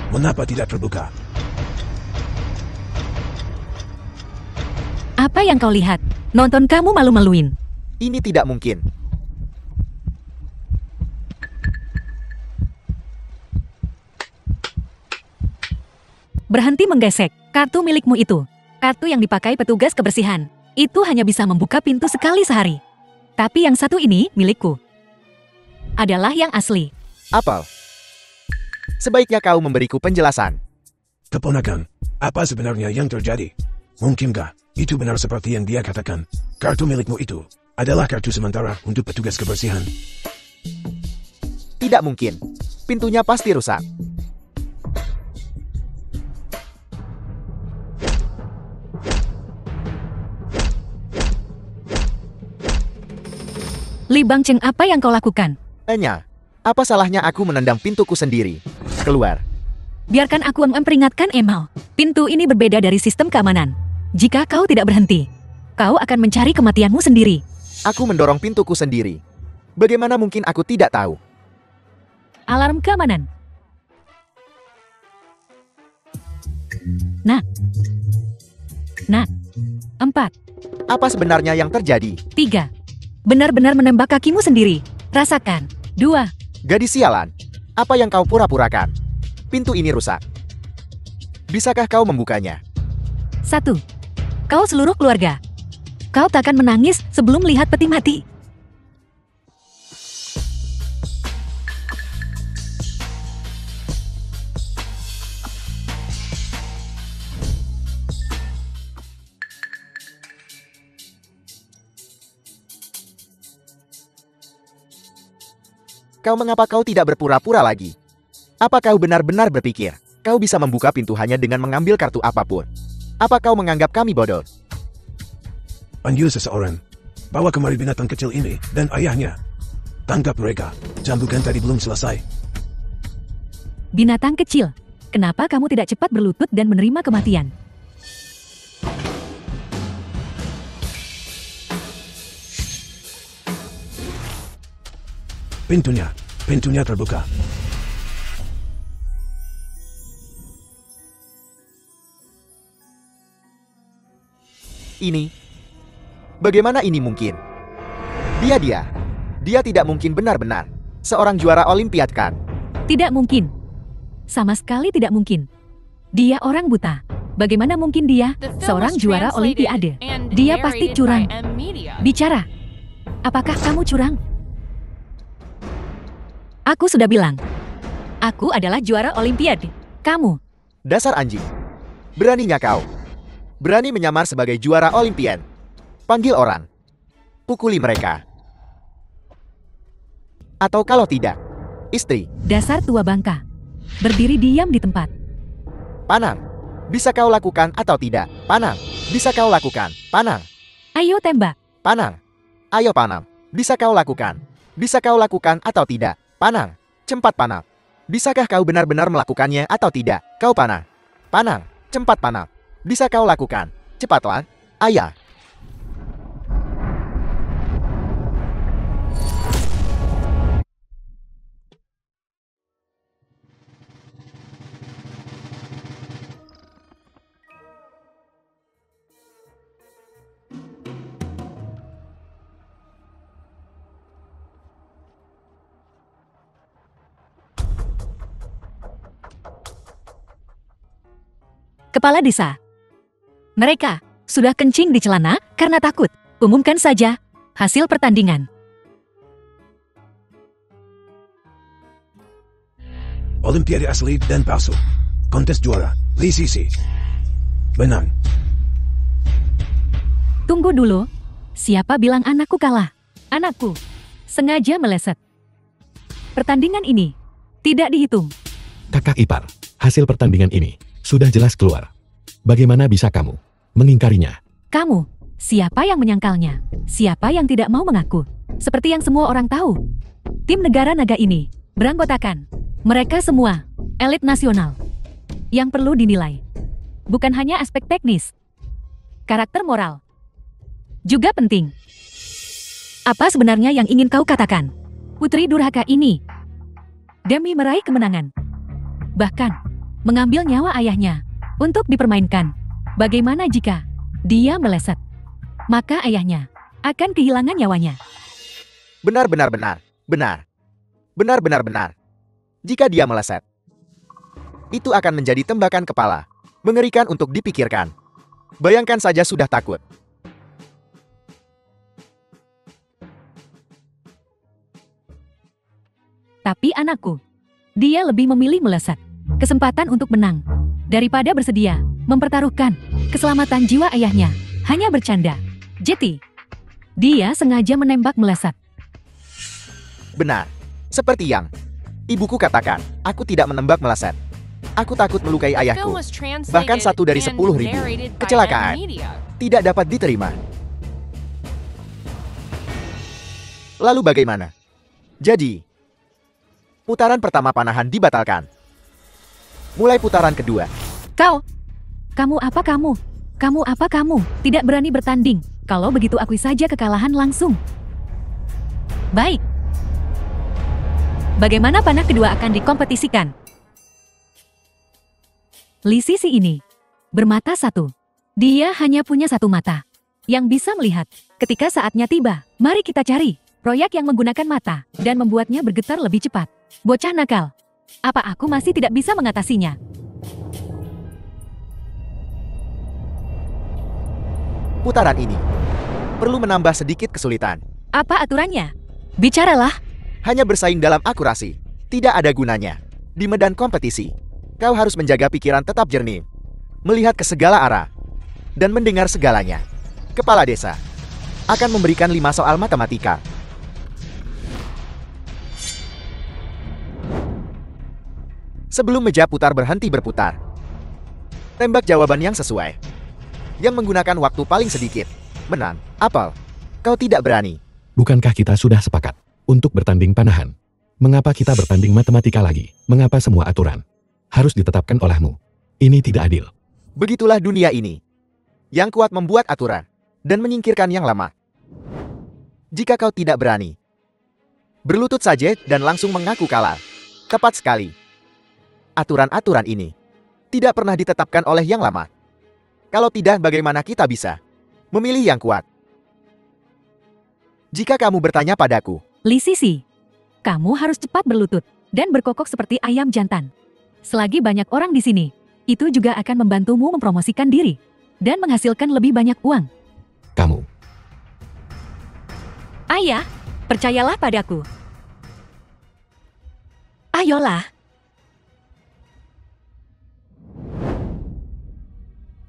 Mengapa tidak terbuka? Apa yang kau lihat? Nonton kamu malu-maluin. Ini tidak mungkin. Berhenti menggesek. Kartu milikmu itu. Kartu yang dipakai petugas kebersihan. Itu hanya bisa membuka pintu sekali sehari. Tapi yang satu ini milikku. Adalah yang asli. Apel, sebaiknya kau memberiku penjelasan. Keponakan, apa sebenarnya yang terjadi? Mungkinkah itu benar seperti yang dia katakan? Kartu milikmu itu adalah kartu sementara untuk petugas kebersihan. Tidak mungkin. Pintunya pasti rusak. Li Bangcheng, apa yang kau lakukan? Enya, apa salahnya aku menendang pintuku sendiri? Keluar. Biarkan aku memperingatkan Emal. Pintu ini berbeda dari sistem keamanan. Jika kau tidak berhenti, kau akan mencari kematianmu sendiri. Aku mendorong pintuku sendiri. Bagaimana mungkin aku tidak tahu? Alarm keamanan. Nah. 4. Apa sebenarnya yang terjadi? 3. Benar-benar menembak kakimu sendiri. Rasakan. 2. Gadis sialan, apa yang kau pura-purakan? Pintu ini rusak. Bisakah kau membukanya? 1. Kau seluruh keluarga. Kau takkan menangis sebelum lihat peti mati. Mengapa kau tidak berpura-pura lagi? Apa kau benar-benar berpikir kau bisa membuka pintu hanya dengan mengambil kartu apapun? Apa kau menganggap kami bodoh? Panggil seseorang. Bawa kemari binatang kecil ini dan ayahnya. Tangkap mereka. Cambukan tadi belum selesai. Binatang kecil, kenapa kamu tidak cepat berlutut dan menerima kematian? Pintunya terbuka. Ini, bagaimana ini mungkin? Dia tidak mungkin benar-benar seorang juara Olimpiade kan? Tidak mungkin. Sama sekali tidak mungkin. Dia orang buta. Bagaimana mungkin dia The film seorang was juara translated Olimpiade? and Dia pasti narrated curang. by M Media. Bicara. Apakah kamu curang? Aku sudah bilang. Aku adalah juara Olimpiade. Kamu. Dasar anjing. Beraninya kau. Berani menyamar sebagai juara Olimpiade. Panggil orang. Pukuli mereka. Atau kalau tidak, istri. Dasar tua bangka. Berdiri diam di tempat. Panang. Bisa kau lakukan atau tidak? Panang. Bisa kau lakukan? Panang. Ayo tembak. Panang. Ayo Panang. Bisa kau lakukan? Bisa kau lakukan atau tidak? Panang. Cepat Panang. Bisakah kau benar-benar melakukannya atau tidak? Kau Panang. Panang. Cepat Panang. Bisa kau lakukan? Cepatlah. Ayah. Kepala desa. Mereka sudah kencing di celana karena takut. Umumkan saja hasil pertandingan. Olimpiade asli dan palsu. Kontes juara. Li Sisi. Benang. Tunggu dulu. Siapa bilang anakku kalah? Anakku sengaja meleset. Pertandingan ini Tidak dihitung. Kakak ipar, hasil pertandingan ini sudah jelas keluar. Bagaimana bisa kamu mengingkarinya? Kamu, siapa yang menyangkalnya? Siapa yang tidak mau mengaku? Seperti yang semua orang tahu. Tim negara naga ini beranggotakan. Mereka semua elit nasional. Yang perlu dinilai bukan hanya aspek teknis, karakter moral juga penting. Apa sebenarnya yang ingin kau katakan? Putri durhaka ini demi meraih kemenangan, bahkan mengambil nyawa ayahnya untuk dipermainkan. Bagaimana jika dia meleset? Maka ayahnya akan kehilangan nyawanya. Benar. Jika dia meleset, itu akan menjadi tembakan kepala. Mengerikan untuk dipikirkan. Bayangkan saja sudah takut. Tapi anakku, dia lebih memilih meleset. Kesempatan untuk menang daripada bersedia mempertaruhkan keselamatan jiwa ayahnya. Hanya bercanda. Jeti, dia sengaja menembak meleset. Benar. Seperti yang ibuku katakan, aku tidak menembak meleset. Aku takut melukai ayahku. Film was translated Bahkan 1 dari and 10.000 narrated by kecelakaan M Media. tidak dapat diterima. Lalu bagaimana? Jadi, putaran pertama panahan dibatalkan. Mulai putaran kedua. Kamu apa kamu? Kamu apa kamu? Tidak berani bertanding. Kalau begitu akui saja kekalahan langsung. Baik. Bagaimana panah kedua akan dikompetisikan? Li Sisi ini bermata satu. Dia hanya punya satu mata yang bisa melihat. Ketika saatnya tiba, mari kita cari proyek yang menggunakan mata dan membuatnya bergetar lebih cepat. Bocah nakal. Apa aku masih tidak bisa mengatasinya? Putaran ini perlu menambah sedikit kesulitan. Apa aturannya? Bicaralah. Hanya bersaing dalam akurasi tidak ada gunanya. Di medan kompetisi, kau harus menjaga pikiran tetap jernih, melihat ke segala arah, dan mendengar segalanya. Kepala desa akan memberikan 5 soal matematika. Sebelum meja putar berhenti berputar, tembak jawaban yang sesuai. Yang menggunakan waktu paling sedikit. Menang. Apel, kau tidak berani. Bukankah kita sudah sepakat untuk bertanding panahan? Mengapa kita bertanding matematika lagi? Mengapa semua aturan harus ditetapkan olehmu? Ini tidak adil. Begitulah dunia ini. Yang kuat membuat aturan dan menyingkirkan yang lemah. Jika kau tidak berani, berlutut saja dan langsung mengaku kalah. Tepat sekali. Aturan-aturan ini tidak pernah ditetapkan oleh yang lama. Kalau tidak, bagaimana kita bisa memilih yang kuat? Jika kamu bertanya padaku, Li Sisi, kamu harus cepat berlutut dan berkokok seperti ayam jantan. Selagi banyak orang di sini, itu juga akan membantumu mempromosikan diri dan menghasilkan lebih banyak uang. Kamu, Ayah, percayalah padaku. Ayolah.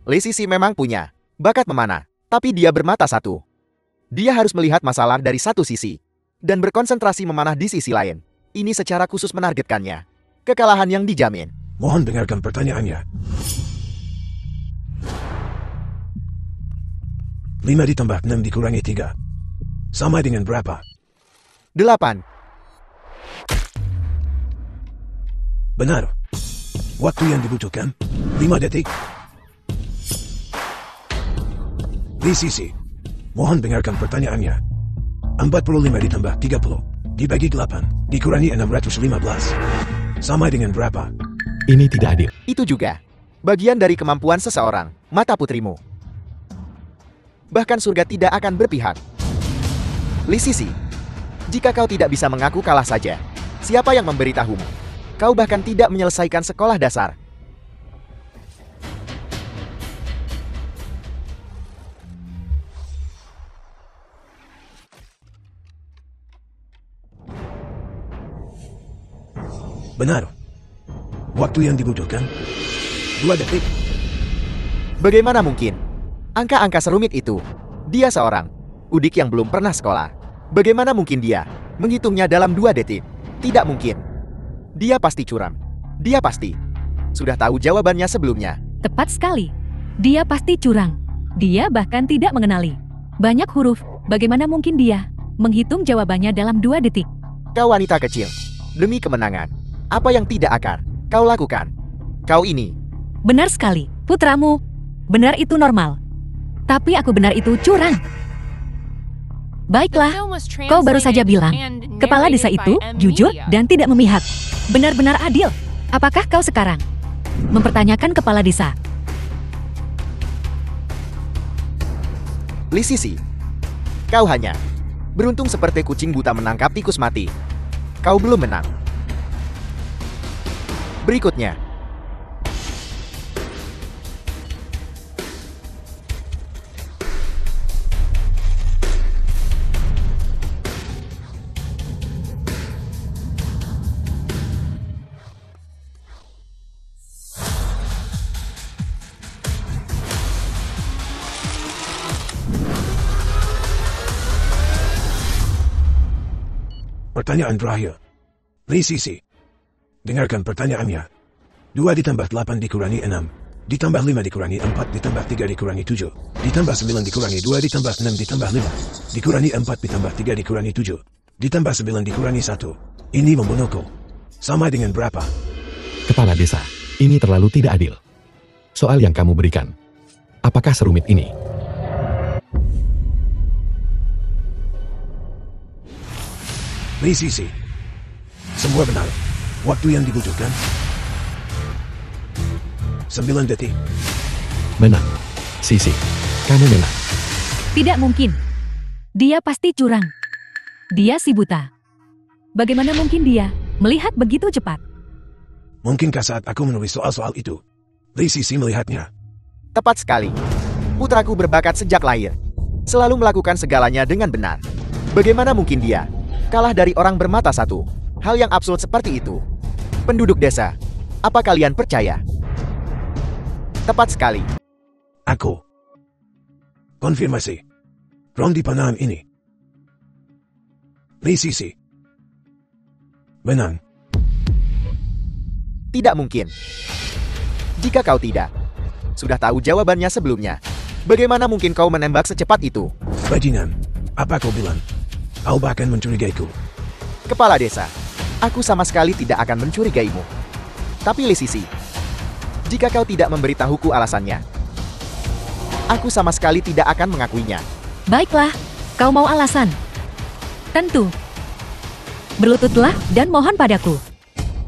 Li Sisi memang punya bakat memanah, tapi dia bermata satu. Dia harus melihat masalah dari satu sisi dan berkonsentrasi memanah di sisi lain. Ini secara khusus menargetkannya. Kekalahan yang dijamin. Mohon dengarkan pertanyaannya. 5 ditambah 6 dikurangi 3. Sama dengan berapa? 8. Benar. Waktu yang dibutuhkan 5 detik. Li Sisi, mohon dengarkan pertanyaannya. 45 ditambah 30 dibagi 8 dikurangi 615. Sama dengan berapa? ini tidak adil. Itu juga bagian dari kemampuan seseorang, mata putrimu. Bahkan surga tidak akan berpihak. Li Sisi, jika kau tidak bisa mengaku kalah saja, siapa yang memberitahumu? Kau bahkan tidak menyelesaikan sekolah dasar. Benar. Waktu yang dibutuhkan 2 detik. Bagaimana mungkin? Angka-angka serumit itu. Dia seorang udik yang belum pernah sekolah. Bagaimana mungkin dia menghitungnya dalam 2 detik? Tidak mungkin. Dia pasti curang. Dia pasti sudah tahu jawabannya sebelumnya. Tepat sekali. Dia pasti curang. Dia bahkan tidak mengenali banyak huruf. Bagaimana mungkin dia menghitung jawabannya dalam 2 detik? Kau wanita kecil. Demi kemenangan, apa yang tidak akan kau lakukan? Kau ini. Benar sekali, putramu. Benar itu normal. Tapi aku benar itu curang. Baiklah, kau baru saja bilang, kepala desa itu jujur dan tidak memihak. Benar-benar adil. Apakah kau sekarang mempertanyakan kepala desa? Li Sisi, kau hanya beruntung seperti kucing buta menangkap tikus mati. Kau belum menang. Berikutnya, Pertanyaan terakhir. Li Sisi. Dengarkan pertanyaannya. 2 ditambah 8 dikurangi 6. Ditambah 5 dikurangi 4 ditambah 3 dikurangi 7. Ditambah 9 dikurangi 2 ditambah 6 ditambah 5. Dikurangi 4 ditambah 3 dikurangi 7. Ditambah 9 dikurangi 1. Ini membunuhku. Sama dengan berapa? Kepala desa, ini terlalu tidak adil. Soal yang kamu berikan, apakah serumit ini? Li Sisi. Semua benar. Waktu yang dibutuhkan 9 detik. Menang. Sisi, kamu menang. Tidak mungkin. Dia pasti curang. Dia si buta. Bagaimana mungkin dia melihat begitu cepat? Mungkinkah saat aku menulis soal-soal itu, Li Sisi melihatnya? tepat sekali. Putraku berbakat sejak lahir. Selalu melakukan segalanya dengan benar. Bagaimana mungkin dia kalah dari orang bermata satu? Hal yang absurd seperti itu. Penduduk desa, apa kalian percaya? Tepat sekali. Aku. Konfirmasi. Rondi Panahan ini. Li Sisi. Menang. Tidak mungkin. Jika kau tidak sudah tahu jawabannya sebelumnya, bagaimana mungkin kau menembak secepat itu? Bajingan, apa kau bilang? Kau bahkan mencurigaiku. Kepala desa, aku sama sekali tidak akan mencurigaimu. Tapi Li Sisi, jika kau tidak memberitahuku alasannya, aku sama sekali tidak akan mengakuinya. Baiklah, kau mau alasan? Tentu. Berlututlah dan mohon padaku.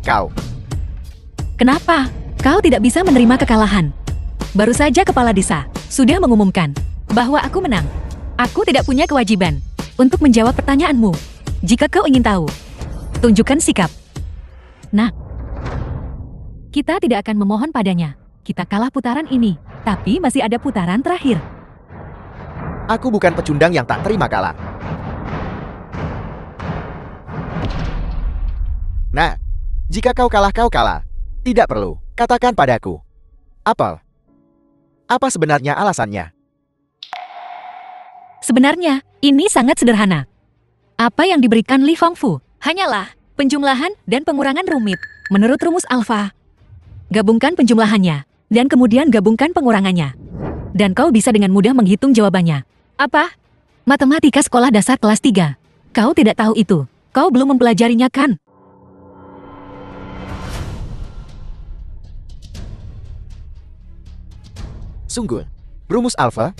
Kau, Kenapa? Kau tidak bisa menerima kekalahan. Baru saja kepala desa sudah mengumumkan bahwa aku menang. Aku tidak punya kewajiban untuk menjawab pertanyaanmu. Jika kau ingin tahu, tunjukkan sikap. Nah, kita tidak akan memohon padanya. Kita kalah putaran ini, tapi masih ada putaran terakhir. aku bukan pecundang yang tak terima kalah. Nah, jika kau kalah, kau kalah. Tidak perlu katakan padaku. Apa sebenarnya alasannya? Sebenarnya, ini sangat sederhana. Apa yang diberikan Li Fangfu hanyalah penjumlahan dan pengurangan rumit menurut rumus alfa. Gabungkan penjumlahannya, dan kemudian gabungkan pengurangannya. Dan kau bisa dengan mudah menghitung jawabannya. Apa? Matematika sekolah dasar kelas 3. Kau tidak tahu itu. Kau belum mempelajarinya kan? Sungguh, rumus alfa?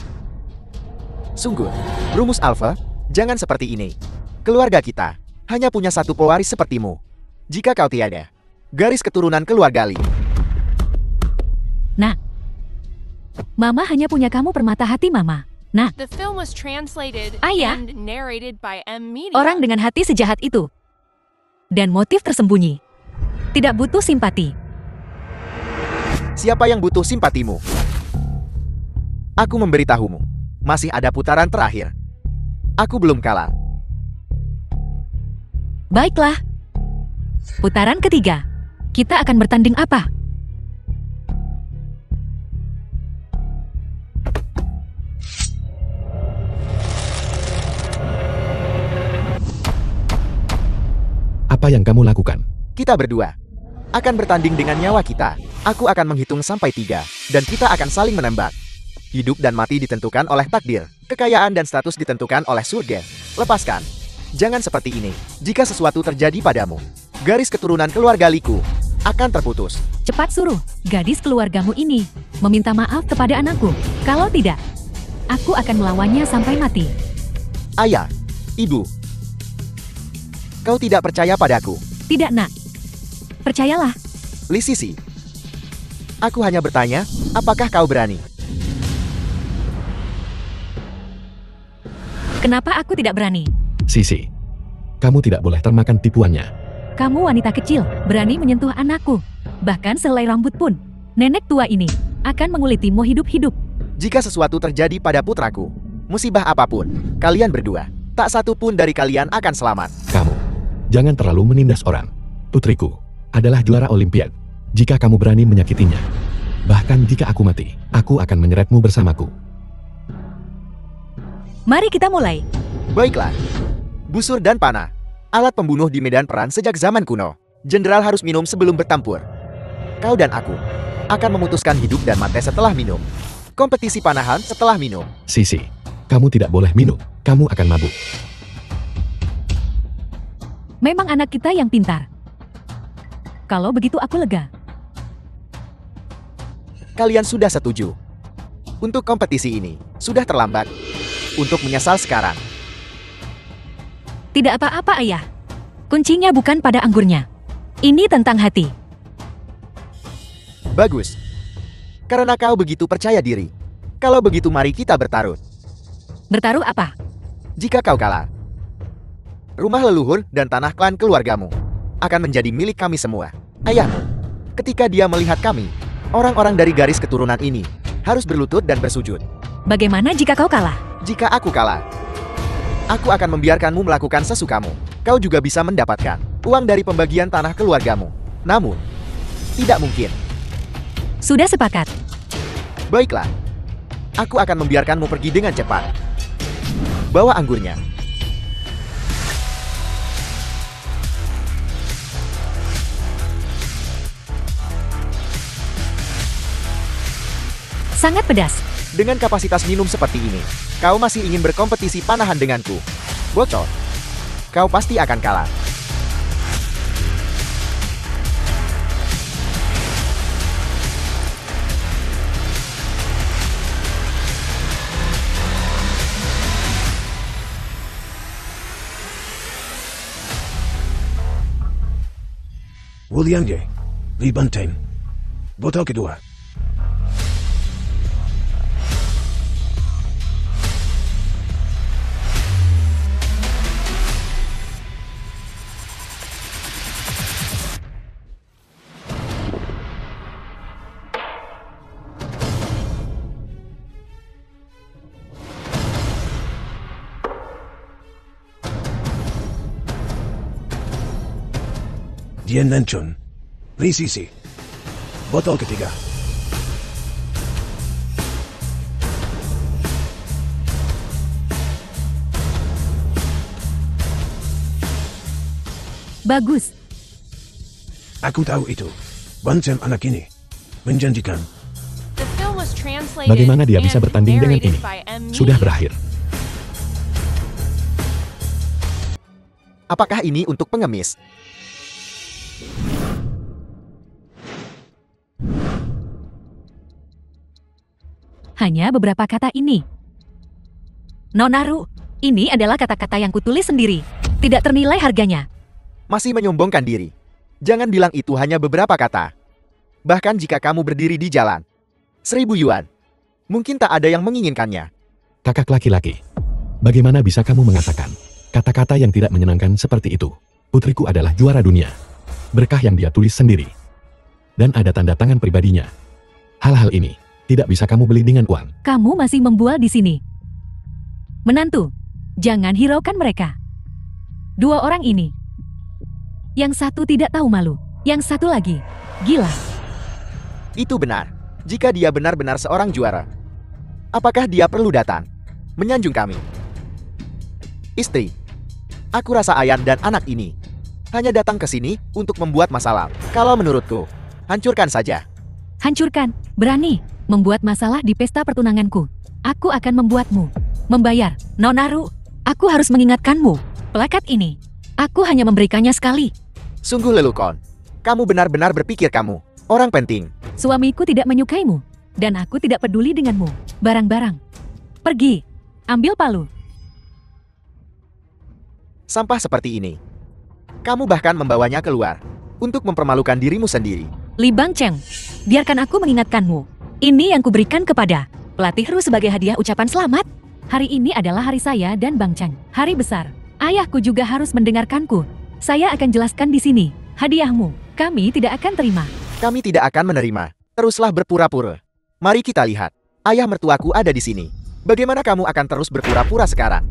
Sungguh, rumus alfa? Jangan seperti ini. Keluarga kita hanya punya satu pewaris sepertimu. Jika kau tiada, garis keturunan keluarga Li. Nah, Mama hanya punya kamu permata hati Mama. Nah, The film was translated Ayah. and narrated by M. Media. orang dengan hati sejahat itu. Dan motif tersembunyi. Tidak butuh simpati. Siapa yang butuh simpatimu? Aku memberitahumu. Masih ada putaran terakhir. Aku belum kalah. Baiklah. Putaran ketiga. Kita akan bertanding apa? Apa yang kamu lakukan? Kita berdua akan bertanding dengan nyawa kita. Aku akan menghitung sampai 3, dan kita akan saling menembak. Hidup dan mati ditentukan oleh takdir. Kekayaan dan status ditentukan oleh surga. Lepaskan. Jangan seperti ini. Jika sesuatu terjadi padamu, garis keturunan keluarga Liku akan terputus. Cepat suruh gadis keluargamu ini meminta maaf kepada anakku. Kalau tidak, aku akan melawannya sampai mati. Ayah, ibu, kau tidak percaya padaku. Tidak, nak. Percayalah. Li Sisi, aku hanya bertanya, apakah kau berani? Kenapa aku tidak berani? Sisi, kamu tidak boleh termakan tipuannya. Kamu wanita kecil, berani menyentuh anakku. Bahkan sehelai rambut pun. Nenek tua ini akan mengulitimu hidup-hidup. Jika sesuatu terjadi pada putraku, musibah apapun, kalian berdua, tak satu pun dari kalian akan selamat. Kamu, jangan terlalu menindas orang. Putriku adalah juara Olimpiade. Jika kamu berani menyakitinya, bahkan jika aku mati, aku akan menyeretmu bersamaku. Mari kita mulai. Baiklah. Busur dan panah, alat pembunuh di medan perang sejak zaman kuno. Jenderal harus minum sebelum bertempur. Kau dan aku akan memutuskan hidup dan mati setelah minum. Kompetisi panahan setelah minum. Sisi, kamu tidak boleh minum. Kamu akan mabuk. Memang anak kita yang pintar. Kalau begitu aku lega. Kalian sudah setuju. Untuk kompetisi ini, sudah terlambat. Untuk menyesal sekarang. Tidak apa-apa, ayah. Kuncinya bukan pada anggurnya. Ini tentang hati. Bagus. Karena kau begitu percaya diri. Kalau begitu mari kita bertaruh. Bertaruh apa? Jika kau kalah, rumah leluhur dan tanah klan keluargamu akan menjadi milik kami semua. Ayahmu, ketika dia melihat kami, orang-orang dari garis keturunan ini harus berlutut dan bersujud. Bagaimana jika kau kalah? Jika aku kalah, aku akan membiarkanmu melakukan sesukamu. Kau juga bisa mendapatkan uang dari pembagian tanah keluargamu. Namun, tidak mungkin. Sudah sepakat. Baiklah, aku akan membiarkanmu pergi dengan cepat. Bawa anggurnya. Sangat pedas. Dengan kapasitas minum seperti ini, kau masih ingin berkompetisi panahan denganku? Bocor. Kau pasti akan kalah. Wuliang Ye, Li Benteng. Botol kedua. Dian Lencun, Li Sisi. Botol ketiga. Bagus. Aku tahu itu. Bancem anak ini menjanjikan. The film was translated Bagaimana dia bisa and bertanding dengan narrated ini? by M. Sudah Meany. berakhir. Apakah ini untuk pengemis? Hanya beberapa kata ini. Nonaru, ini adalah kata-kata yang kutulis sendiri. Tidak ternilai harganya. Masih menyombongkan diri. Jangan bilang itu hanya beberapa kata. Bahkan jika kamu berdiri di jalan, 1000 yuan, mungkin tak ada yang menginginkannya. Kakak laki-laki, bagaimana bisa kamu mengatakan kata-kata yang tidak menyenangkan seperti itu? Putriku adalah juara dunia. Berkah yang dia tulis sendiri. Dan ada tanda tangan pribadinya. Hal-hal ini tidak bisa kamu beli dengan uang. Kamu masih membual di sini. Menantu, jangan hiraukan mereka. 2 orang ini. Yang satu tidak tahu malu. Yang satu lagi, gila. Itu benar. Jika dia benar-benar seorang juara, apakah dia perlu datang menyanjung kami? Istri, aku rasa Ayan dan anak ini Hanya datang ke sini untuk membuat masalah. Kalau menurutku, hancurkan saja. Hancurkan, berani, membuat masalah di pesta pertunanganku. Aku akan membuatmu membayar. Nonaru, aku harus mengingatkanmu. Plakat ini, aku hanya memberikannya sekali. Sungguh lelucon. Kamu benar-benar berpikir kamu orang penting. Suamiku tidak menyukaimu, dan aku tidak peduli denganmu. Barang-barang. Pergi, ambil palu. Sampah seperti ini. Kamu bahkan membawanya keluar untuk mempermalukan dirimu sendiri. Li Bangcheng, biarkan aku mengingatkanmu. Ini yang kuberikan kepada pelatih Ru sebagai hadiah ucapan selamat. Hari ini adalah hari saya dan Bangcheng. Hari besar. Ayahku juga harus mendengarkanku. Saya akan jelaskan di sini. Hadiahmu, kami tidak akan terima. Kami tidak akan menerima. Teruslah berpura-pura. Mari kita lihat. Ayah mertuaku ada di sini. Bagaimana kamu akan terus berpura-pura sekarang?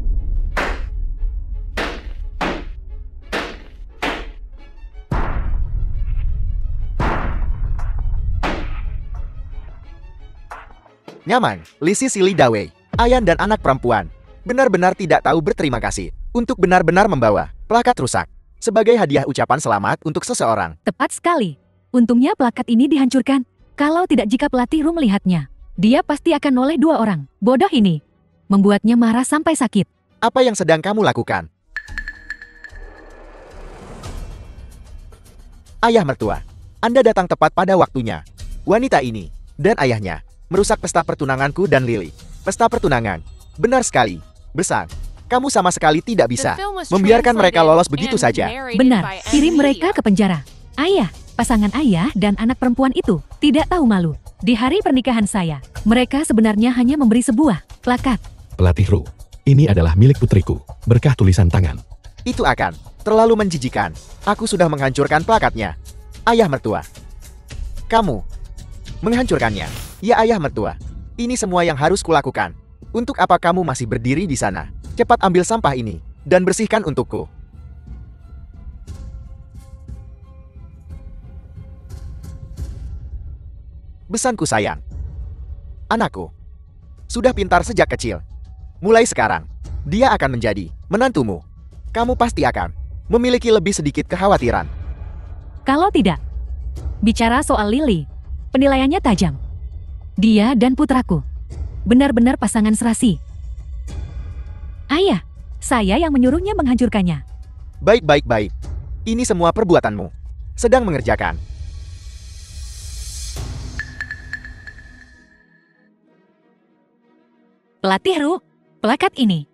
Nyaman, Lisi Sili Dawei, Ayan dan anak perempuan. Benar-benar tidak tahu berterima kasih untuk benar-benar membawa plakat rusak sebagai hadiah ucapan selamat untuk seseorang. Tepat sekali. Untungnya plakat ini dihancurkan. Kalau tidak jika pelatih Ru melihatnya, dia pasti akan noleh dua orang. Bodoh ini. Membuatnya marah sampai sakit. Apa yang sedang kamu lakukan? Ayah mertua, Anda datang tepat pada waktunya. Wanita ini dan ayahnya merusak pesta pertunanganku dan Lily. Pesta pertunangan. Benar sekali. Besar. Kamu sama sekali tidak bisa membiarkan mereka lolos begitu saja. Benar, kirim mereka ke penjara. Ayah, pasangan ayah dan anak perempuan itu tidak tahu malu. Di hari pernikahan saya, mereka sebenarnya hanya memberi sebuah plakat. Pelatih Ru, ini adalah milik putriku, berkah tulisan tangan. Itu akan terlalu menjijikan. Aku sudah menghancurkan plakatnya. Ayah mertua. Kamu menghancurkannya. Ya ayah mertua, ini semua yang harus kulakukan. Untuk apa kamu masih berdiri di sana? Cepat ambil sampah ini dan bersihkan untukku. Besanku sayang. Anakku sudah pintar sejak kecil. Mulai sekarang, dia akan menjadi menantumu. Kamu pasti akan memiliki lebih sedikit kekhawatiran. Kalau tidak, bicara soal Lily, penilaiannya tajam. Dia dan putraku benar-benar pasangan serasi. Ayah, saya yang menyuruhnya menghancurkannya. Baik. Ini semua perbuatanmu. Sedang mengerjakan. Pelatih Ru, plakat ini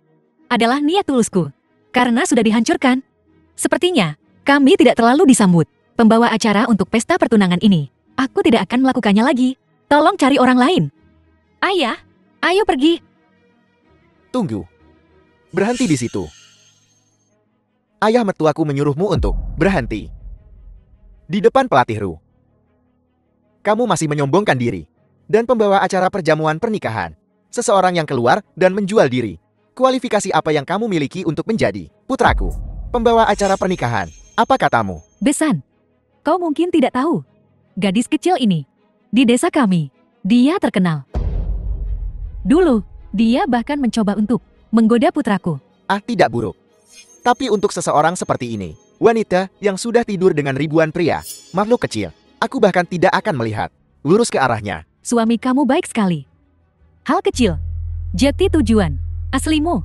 adalah niat tulusku. Karena sudah dihancurkan. Sepertinya, kami tidak terlalu disambut pembawa acara untuk pesta pertunangan ini. Aku tidak akan melakukannya lagi. Tolong cari orang lain. Ayah, ayo pergi. Tunggu. Berhenti di situ. Ayah mertuaku menyuruhmu untuk berhenti. Di depan pelatih Ru. Kamu masih menyombongkan diri. Dan pembawa acara perjamuan pernikahan. Seseorang yang keluar dan menjual diri. Kualifikasi apa yang kamu miliki untuk menjadi putraku? Pembawa acara pernikahan. Apa katamu? Besan, kau mungkin tidak tahu. Gadis kecil ini. Di desa kami, dia terkenal. Dulu, dia bahkan mencoba untuk menggoda putraku. Ah, tidak buruk. Tapi untuk seseorang seperti ini, wanita yang sudah tidur dengan ribuan pria, makhluk kecil, aku bahkan tidak akan melihat. Lurus ke arahnya. Suami kamu baik sekali. Hal kecil. Jati tujuan aslimu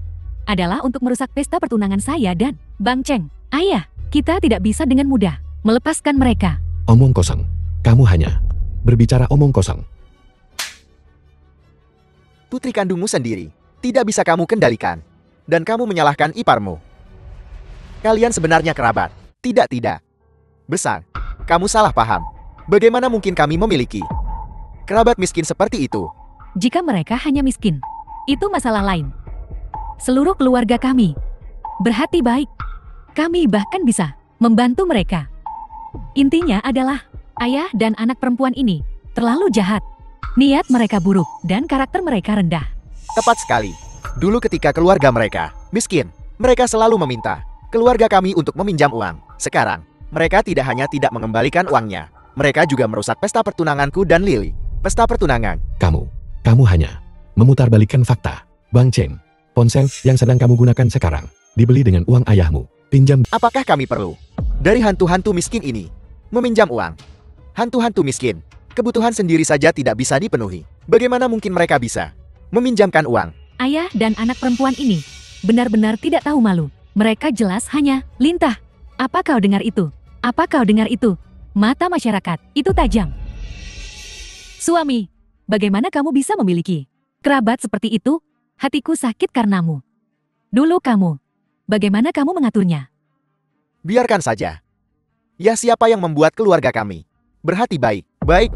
adalah untuk merusak pesta pertunangan saya dan Bangcheng. Ayah, kita tidak bisa dengan mudah melepaskan mereka. Omong kosong. Kamu hanya berbicara omong kosong. Putri kandungmu sendiri tidak bisa kamu kendalikan. Dan kamu menyalahkan iparmu. Kalian sebenarnya kerabat. Tidak. Besar, kamu salah paham. Bagaimana mungkin kami memiliki kerabat miskin seperti itu? Jika mereka hanya miskin, itu masalah lain. Seluruh keluarga kami berhati baik. Kami bahkan bisa membantu mereka. Intinya adalah ayah dan anak perempuan ini terlalu jahat. Niat mereka buruk dan karakter mereka rendah. Tepat sekali. Dulu ketika keluarga mereka miskin, mereka selalu meminta keluarga kami untuk meminjam uang. Sekarang, mereka tidak hanya tidak mengembalikan uangnya, mereka juga merusak pesta pertunanganku dan Lily. Pesta pertunangan. Kamu hanya memutarbalikkan fakta. Bangcheng, ponsel yang sedang kamu gunakan sekarang dibeli dengan uang ayahmu. Pinjam. Apakah kami perlu Dari hantu-hantu miskin ini. Meminjam uang. Hantu-hantu miskin. Kebutuhan sendiri saja tidak bisa dipenuhi. Bagaimana mungkin mereka bisa meminjamkan uang? Ayah dan anak perempuan ini benar-benar tidak tahu malu. Mereka jelas hanya lintah. Apa kau dengar itu? Apa kau dengar itu? Mata masyarakat itu tajam. Suami, bagaimana kamu bisa memiliki kerabat seperti itu? Hatiku sakit karenamu. Dulu kamu, bagaimana kamu mengaturnya? Biarkan saja. Ya, siapa yang membuat keluarga kami berhati baik? Baik.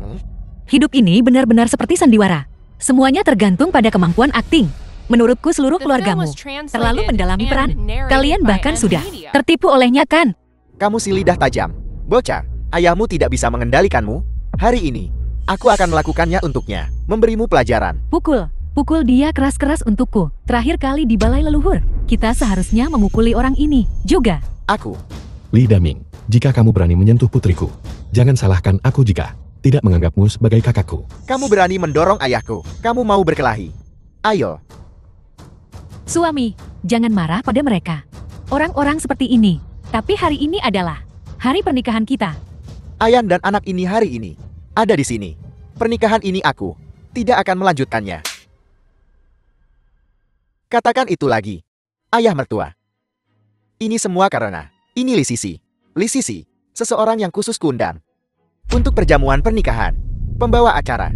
Hidup ini benar-benar seperti sandiwara. Semuanya tergantung pada kemampuan akting. Menurutku seluruh The film keluargamu was translated terlalu mendalami and peran. narrated Kalian by bahkan M sudah Media. tertipu olehnya kan? Kamu si lidah tajam. Bocah, ayahmu tidak bisa mengendalikanmu. Hari ini, aku akan melakukannya untuknya. Memberimu pelajaran. Pukul dia keras-keras untukku. Terakhir kali di balai leluhur. Kita seharusnya memukuli orang ini juga. Aku. Li Daming, jika kamu berani menyentuh putriku, jangan salahkan aku jika tidak menganggapmu sebagai kakakku. Kamu berani mendorong ayahku. Kamu mau berkelahi. Ayo. Suami, jangan marah pada mereka. Orang-orang seperti ini. Tapi hari ini adalah hari pernikahan kita. Ayan dan anak ini hari ini ada di sini. Pernikahan ini aku tidak akan melanjutkannya. Katakan itu lagi. Ayah mertua. Ini semua karena ini Li Sisi. Li Sisi, seseorang yang khusus kuundang untuk perjamuan pernikahan. Pembawa acara.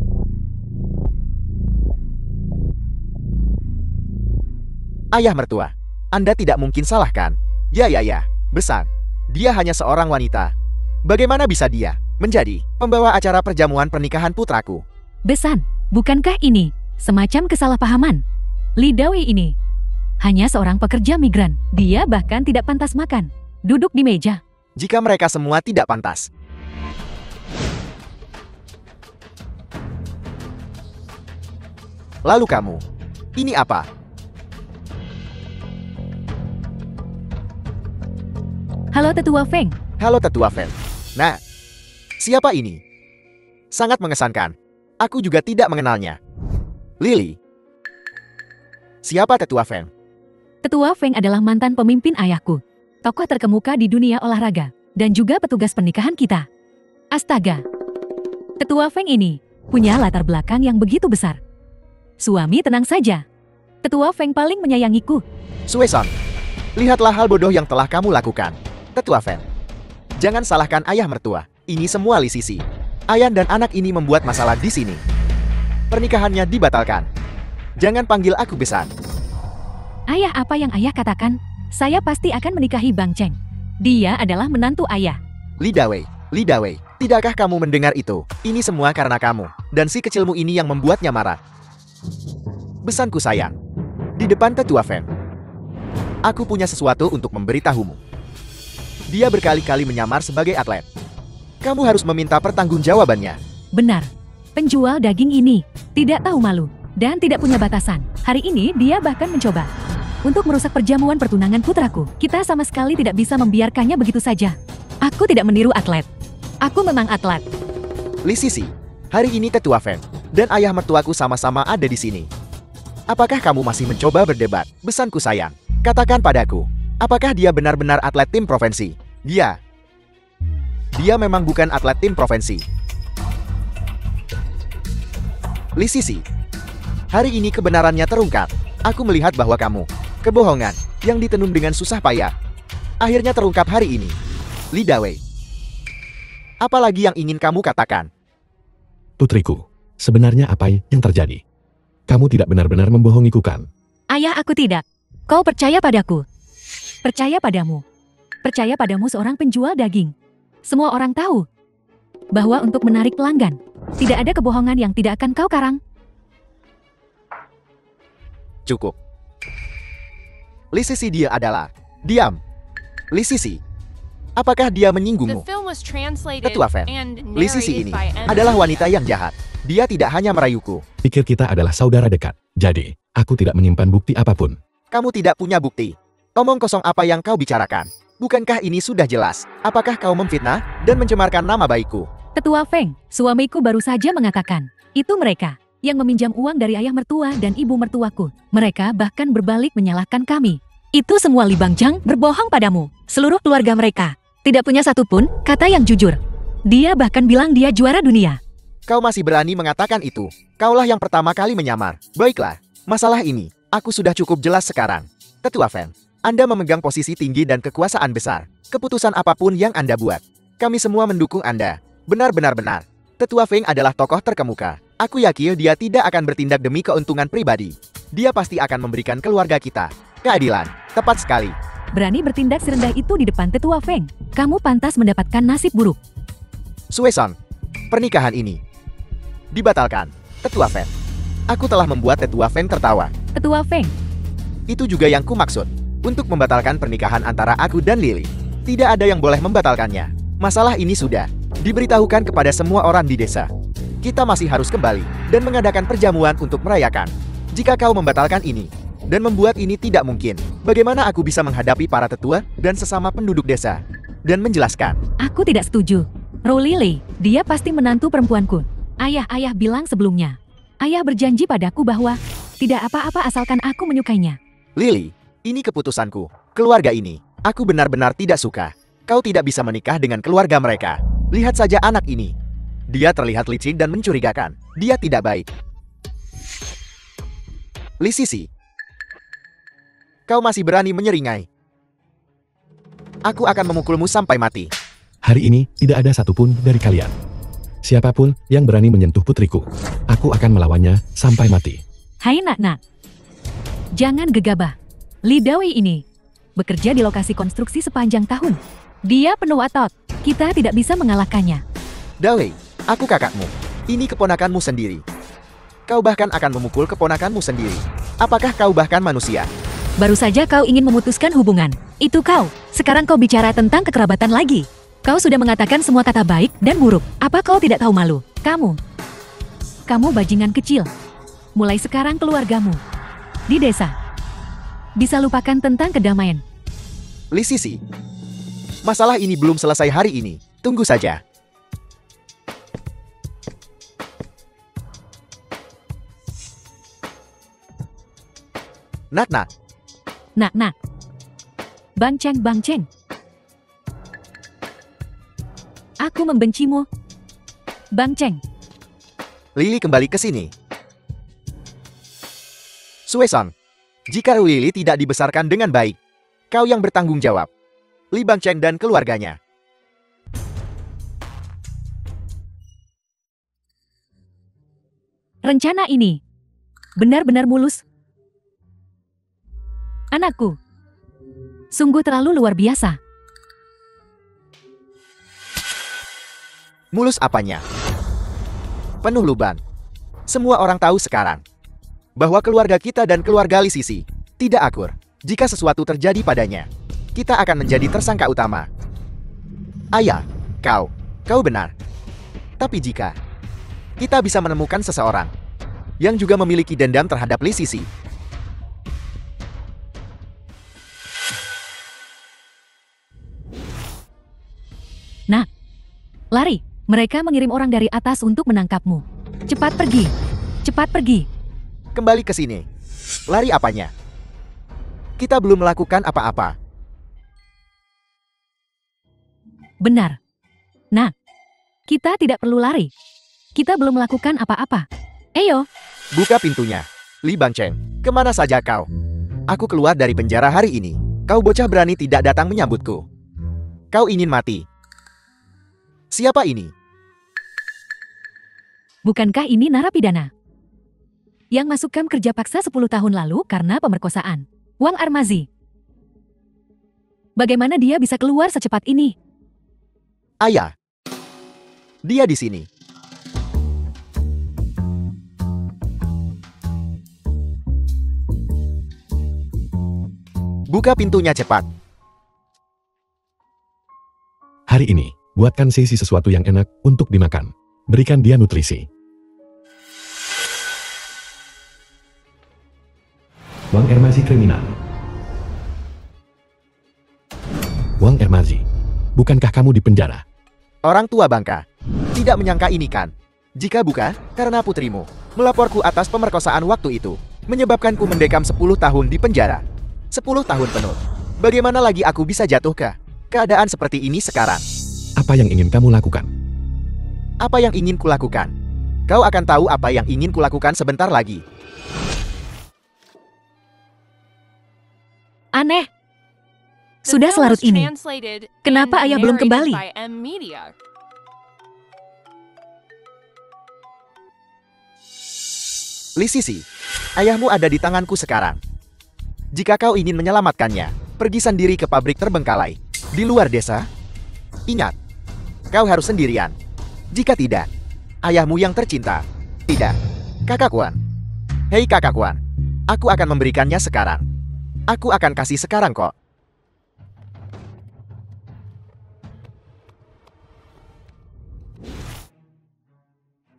Ayah mertua, Anda tidak mungkin salahkan. Ya, besar. Dia hanya seorang wanita. Bagaimana bisa dia menjadi pembawa acara perjamuan pernikahan putraku? Besan, bukankah ini semacam kesalahpahaman? Li Dawei ini hanya seorang pekerja migran. Dia bahkan tidak pantas makan. Duduk di meja. Jika mereka semua tidak pantas. Lalu kamu, ini apa? Halo Tetua Feng. Halo Tetua Feng. Nah, siapa ini? Sangat mengesankan. Aku juga tidak mengenalnya. Lily. Siapa Tetua Feng? Tetua Feng adalah mantan pemimpin ayahku. Tokoh terkemuka di dunia olahraga. Dan juga petugas pernikahan kita. Astaga. Tetua Feng ini punya latar belakang yang begitu besar. Suami, tenang saja. Tetua Feng paling menyayangiku. Sueson, lihatlah hal bodoh yang telah kamu lakukan. Tetua Feng, jangan salahkan ayah mertua. Ini semua Li Sisi. Ayan dan anak ini membuat masalah di sini. Pernikahannya dibatalkan. Jangan panggil aku Besan. Ayah, apa yang ayah katakan? Saya pasti akan menikahi Bang Cheng. Dia adalah menantu ayah. Li Dawei, tidakkah kamu mendengar itu? Ini semua karena kamu dan si kecilmu ini yang membuatnya marah. Besanku sayang, di depan Tetua Feng, aku punya sesuatu untuk memberitahumu. Dia berkali-kali menyamar sebagai atlet. Kamu harus meminta pertanggungjawabannya. Benar, penjual daging ini tidak tahu malu dan tidak punya batasan. Hari ini dia bahkan mencoba untuk merusak perjamuan pertunangan putraku. Kita sama sekali tidak bisa membiarkannya begitu saja. Aku tidak meniru atlet. Aku memang atlet. Li Sisi, hari ini Tetua Feng dan ayah mertuaku sama-sama ada di sini. Apakah kamu masih mencoba berdebat? Besanku sayang, katakan padaku, apakah dia benar-benar atlet tim provinsi? Dia memang bukan atlet tim provinsi. Li Sisi, hari ini kebenarannya terungkap. Aku melihat bahwa kamu, kebohongan yang ditenun dengan susah payah, akhirnya terungkap hari ini. Li Dawei, apalagi yang ingin kamu katakan? Putriku, sebenarnya apa yang terjadi? Kamu tidak benar-benar membohongiku kan? Ayah, aku tidak. Kau percaya padaku. Percaya padamu. Percaya padamu seorang penjual daging. Semua orang tahu bahwa untuk menarik pelanggan, tidak ada kebohongan yang tidak akan kau karang. Cukup. Li Sisi, dia adalah. Diam. Li Sisi, apakah dia The menyinggungmu? film was translated Tetua Feng, and Li Sisi narrated ini by M. adalah wanita yang jahat. Dia tidak hanya merayuku. Pikir kita adalah saudara dekat. Jadi, aku tidak menyimpan bukti apapun. Kamu tidak punya bukti. Omong kosong apa yang kau bicarakan? Bukankah ini sudah jelas? Apakah kau memfitnah dan mencemarkan nama baikku? Tetua Feng, suamiku baru saja mengatakan, itu mereka yang meminjam uang dari ayah mertua dan ibu mertuaku. Mereka bahkan berbalik menyalahkan kami. Itu semua Li Bangjang berbohong padamu. Seluruh keluarga mereka Tidak punya satupun kata yang jujur. Dia bahkan bilang dia juara dunia. Kau masih berani mengatakan itu? Kaulah yang pertama kali menyamar. Baiklah, masalah ini, aku sudah cukup jelas sekarang. Tetua Feng, Anda memegang posisi tinggi dan kekuasaan besar. Keputusan apapun yang Anda buat, kami semua mendukung Anda. Benar-benar benar. Tetua Feng adalah tokoh terkemuka. Aku yakin dia tidak akan bertindak demi keuntungan pribadi. Dia pasti akan memberikan keluarga kita keadilan. Tepat sekali. Berani bertindak serendah itu di depan Tetua Feng. Kamu pantas mendapatkan nasib buruk. Suesong, pernikahan ini dibatalkan. Tetua Feng. Aku telah membuat Tetua Feng tertawa. Tetua Feng, Itu juga yang kumaksud. Untuk membatalkan pernikahan antara aku dan Lily. Tidak ada yang boleh membatalkannya. Masalah ini sudah diberitahukan kepada semua orang di desa. Kita masih harus kembali dan mengadakan perjamuan untuk merayakan. Jika kau membatalkan ini dan membuat ini tidak mungkin, bagaimana aku bisa menghadapi para tetua dan sesama penduduk desa dan menjelaskan? aku tidak setuju. Lily, dia pasti menantu perempuanku. Ayah bilang sebelumnya. Ayah berjanji padaku bahwa tidak apa-apa asalkan aku menyukainya. Lily, ini keputusanku. Keluarga ini, aku benar-benar tidak suka. Kau tidak bisa menikah dengan keluarga mereka. Lihat saja anak ini. Dia terlihat licik dan mencurigakan. Dia tidak baik. Li Sisi, kau masih berani menyeringai. Aku akan memukulmu sampai mati. Hari ini tidak ada satupun dari kalian. Siapapun yang berani menyentuh putriku, aku akan melawannya sampai mati. Hai nak. Jangan gegabah. Li Dawei ini bekerja di lokasi konstruksi sepanjang tahun. Dia penuh otot. Kita tidak bisa mengalahkannya. Dawei, aku kakakmu. Ini keponakanmu sendiri. Kau bahkan akan memukul keponakanmu sendiri. Apakah kau bahkan manusia? Baru saja kau ingin memutuskan hubungan. Itu kau. Sekarang kau bicara tentang kekerabatan lagi. Kau sudah mengatakan semua kata baik dan buruk. Apa kau tidak tahu malu? Kamu bajingan kecil. Mulai sekarang keluargamu di desa bisa lupakan tentang kedamaian. Li Sisi, masalah ini belum selesai hari ini. Tunggu saja. Nak. Nak. Bangceng. Aku membencimu. Bangceng. Lily kembali ke sini. Suesong, jika Lily tidak dibesarkan dengan baik, kau yang bertanggung jawab. Li Bangcheng dan keluarganya. Rencana ini benar-benar mulus. Anakku, sungguh terlalu luar biasa. Mulus apanya? Penuh lubang. Semua orang tahu sekarang bahwa keluarga kita dan keluarga Li Sisi tidak akur. Jika sesuatu terjadi padanya, kita akan menjadi tersangka utama. Ayah, kau benar. Tapi jika kita bisa menemukan seseorang yang juga memiliki dendam terhadap Li Sisi, Nah, lari. Mereka mengirim orang dari atas untuk menangkapmu. Cepat pergi. kembali ke sini. Lari apanya? Kita belum melakukan apa-apa. Benar. Nah, kita tidak perlu lari. Kita belum melakukan apa-apa. Ayo. Buka pintunya. Li Bangcheng, kemana saja kau? Aku keluar dari penjara hari ini. Kau bocah berani tidak datang menyambutku. Kau ingin mati. Siapa ini? Bukankah ini narapidana yang masuk kamp kerja paksa 10 tahun lalu karena pemerkosaan? Wang Armazi. Bagaimana dia bisa keluar secepat ini? Ayah. Dia di sini. Buka pintunya cepat. Hari ini, buatkan Sisi sesuatu yang enak untuk dimakan. Berikan dia nutrisi. Wang Ermazi kriminal. Wang Ermazi, bukankah kamu di penjara? Orang tua bangka. Tidak menyangka ini kan? Jika bukan, karena putrimu melaporku atas pemerkosaan waktu itu, menyebabkanku mendekam 10 tahun di penjara. 10 tahun penuh. Bagaimana lagi aku bisa jatuh ke keadaan seperti ini sekarang. Apa yang ingin kamu lakukan? Apa yang ingin kulakukan? Kau akan tahu apa yang ingin kulakukan sebentar lagi. Aneh. The Sudah film selarut was ini. translated Kenapa and ayah belum narrated kembali? by M Media. Li Sisi, ayahmu ada di tanganku sekarang. Jika kau ingin menyelamatkannya, pergi sendiri ke pabrik terbengkalai. Di luar desa. Ingat, kau harus sendirian. Jika tidak, ayahmu yang tercinta. Tidak, kakak Wan. Hei kakak Wan, aku akan memberikannya sekarang. Aku akan kasih sekarang kok.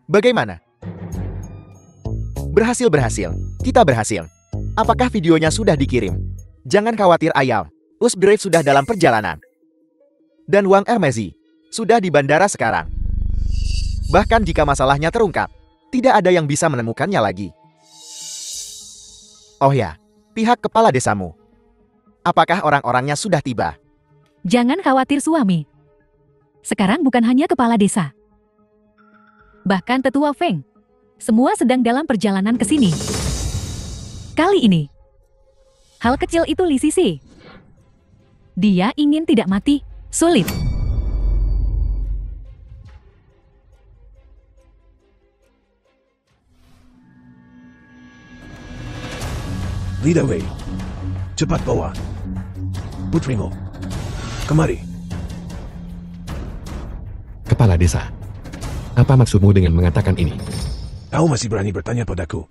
Bagaimana? Berhasil. Kita berhasil. Apakah videonya sudah dikirim? Jangan khawatir ayam. Usbrave sudah dalam perjalanan. Dan Wang Ermezi sudah di bandara sekarang. Bahkan jika masalahnya terungkap, tidak ada yang bisa menemukannya lagi. Oh ya, pihak kepala desamu. Apakah orang-orangnya sudah tiba? Jangan khawatir suami. Sekarang bukan hanya kepala desa. Bahkan tetua Feng. Semua sedang dalam perjalanan ke sini. Kali ini, hal kecil itu Li Sisi. Dia ingin tidak mati, sulit. Lead away. Cepat bawa. Putrimu. Kemari. Kepala desa. Apa maksudmu dengan mengatakan ini? Kau masih berani bertanya padaku.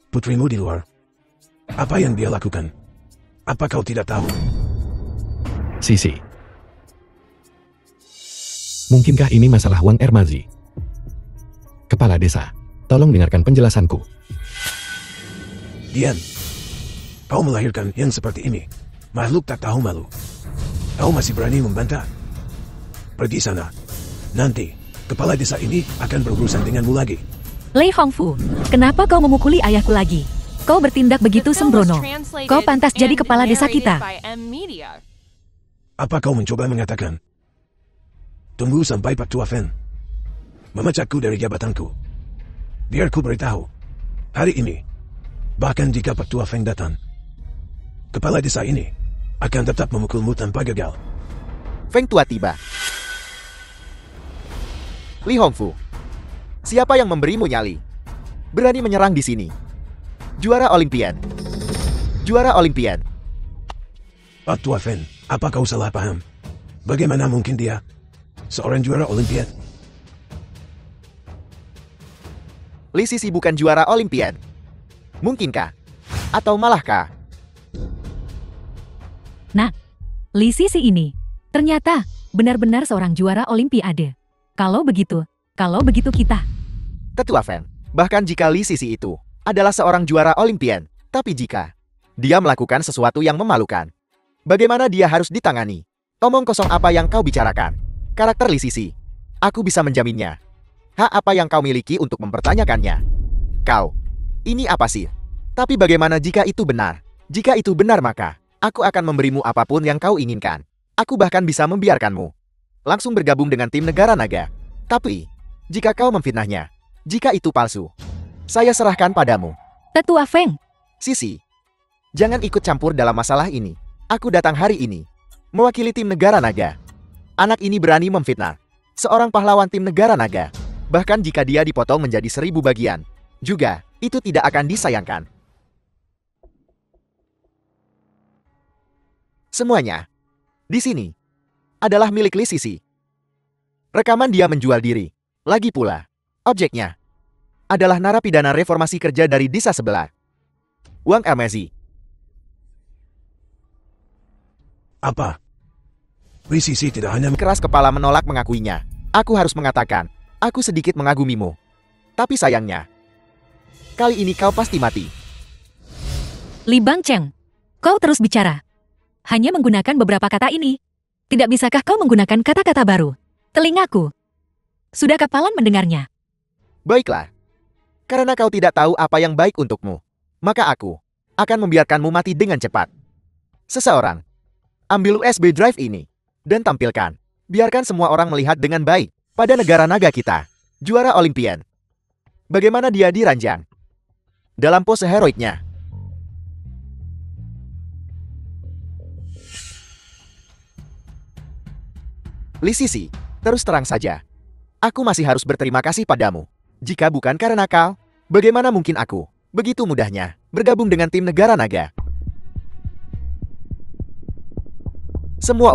Putrimu di luar. Apa yang dia lakukan? Apa kau tidak tahu? Sisi. Mungkinkah ini masalah Wang Ermazi? Kepala desa, tolong dengarkan penjelasanku. Dian. Kau melahirkan yang seperti ini. Makhluk tak tahu malu. Kau masih berani membantah? Pergi sana. Nanti, kepala desa ini akan berurusan denganmu lagi. Lei Hongfu, kenapa kau memukuli ayahku lagi? Kau bertindak begitu The film was sembrono. translated Kau pantas jadi and kepala desa narrated kita. by M Media. Apa kau mencoba mengatakan? Tunggu sampai Pak Tua Fen memecatku dari jabatanku. Biar ku beritahu. Hari ini, bahkan jika Pak Tua Feng datang, kepala desa ini akan tetap memukulmu tanpa gagal. Feng Tua tiba. Li Hongfu, siapa yang memberimu nyali? Berani menyerang di sini. Juara Olimpian. Juara Olimpian. Pak Tua Fen, apa kau salah paham? Bagaimana mungkin dia seorang juara Olimpian? Li Sisi bukan juara Olimpian. Mungkinkah? Atau malahkah? Nah, Li Sisi ini ternyata benar-benar seorang juara Olimpiade. Kalau begitu kita. Tetua Fen, bahkan jika Li Sisi itu adalah seorang juara Olimpian, tapi jika dia melakukan sesuatu yang memalukan, bagaimana dia harus ditangani? Omong kosong apa yang kau bicarakan? Karakter Li Sisi, aku bisa menjaminnya. Hak apa yang kau miliki untuk mempertanyakannya? Kau, ini apa sih? Tapi bagaimana jika itu benar? Jika itu benar maka, aku akan memberimu apapun yang kau inginkan. Aku bahkan bisa membiarkanmu langsung bergabung dengan tim negara naga. Tapi, jika kau memfitnahnya, jika itu palsu, saya serahkan padamu. Tetua Feng, Sisi, jangan ikut campur dalam masalah ini. Aku datang hari ini mewakili tim negara naga. Anak ini berani memfitnah seorang pahlawan tim negara naga. Bahkan jika dia dipotong menjadi 1000 bagian, juga itu tidak akan disayangkan. Semuanya di sini adalah milik Li Sisi. Rekaman dia menjual diri. Lagi pula, objeknya adalah narapidana reformasi kerja dari desa sebelah. Wang Ermezi. Apa? Li Sisi tidak hanya Keras kepala menolak mengakuinya. Aku harus mengatakan, aku sedikit mengagumimu. Tapi sayangnya, kali ini kau pasti mati. Li Bangcheng, kau terus bicara. Hanya menggunakan beberapa kata ini. Tidak bisakah kau menggunakan kata-kata baru? Telingaku sudah kepalan mendengarnya. Baiklah. Karena kau tidak tahu apa yang baik untukmu, maka aku akan membiarkanmu mati dengan cepat. Seseorang Ambil USB drive ini. Dan tampilkan. Biarkan semua orang melihat dengan baik. Pada negara naga kita. Juara Olimpian. Bagaimana dia diranjang. Dalam pose heroiknya. Li Sisi, terus terang saja. Aku masih harus berterima kasih padamu. Jika bukan karena kau, bagaimana mungkin aku, begitu mudahnya, bergabung dengan tim negara naga? Semua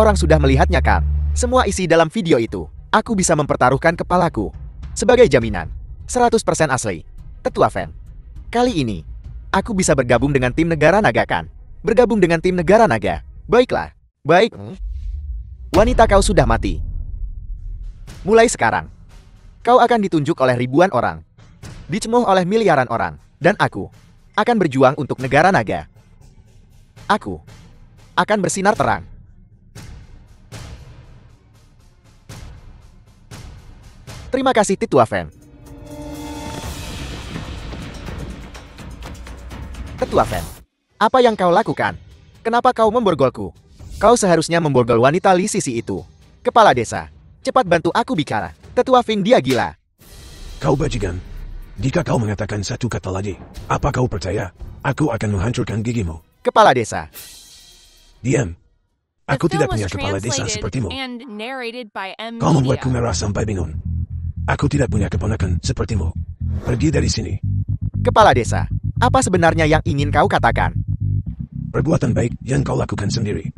orang sudah melihatnya kan? Semua isi dalam video itu, aku bisa mempertaruhkan kepalaku. Sebagai jaminan, 100% asli. Tetua fan. Kali ini, aku bisa bergabung dengan tim negara naga kan? Bergabung dengan tim negara naga. Baiklah, baik. Wanita kau sudah mati. Mulai sekarang, kau akan ditunjuk oleh ribuan orang. Dicemooh oleh miliaran orang. Dan aku akan berjuang untuk negara naga. Aku akan bersinar terang. Terima kasih Tetua Fan. Tetua Fan, apa yang kau lakukan? Kenapa kau memborgolku? Kau seharusnya memborgol wanita Li Sisi itu. Kepala desa, cepat bantu aku bicara. Tetua Fing, dia gila. Kau bajingan. Jika kau mengatakan satu kata lagi, apa kau percaya? Aku akan menghancurkan gigimu. Kepala desa. Diam. The Aku film tidak was punya kepala desa translated sepertimu. and narrated by M. Kau membuatku Media. merah sampai bingung. Aku tidak punya keponakan sepertimu. Pergi dari sini. Kepala desa, apa sebenarnya yang ingin kau katakan? Perbuatan baik yang kau lakukan sendiri.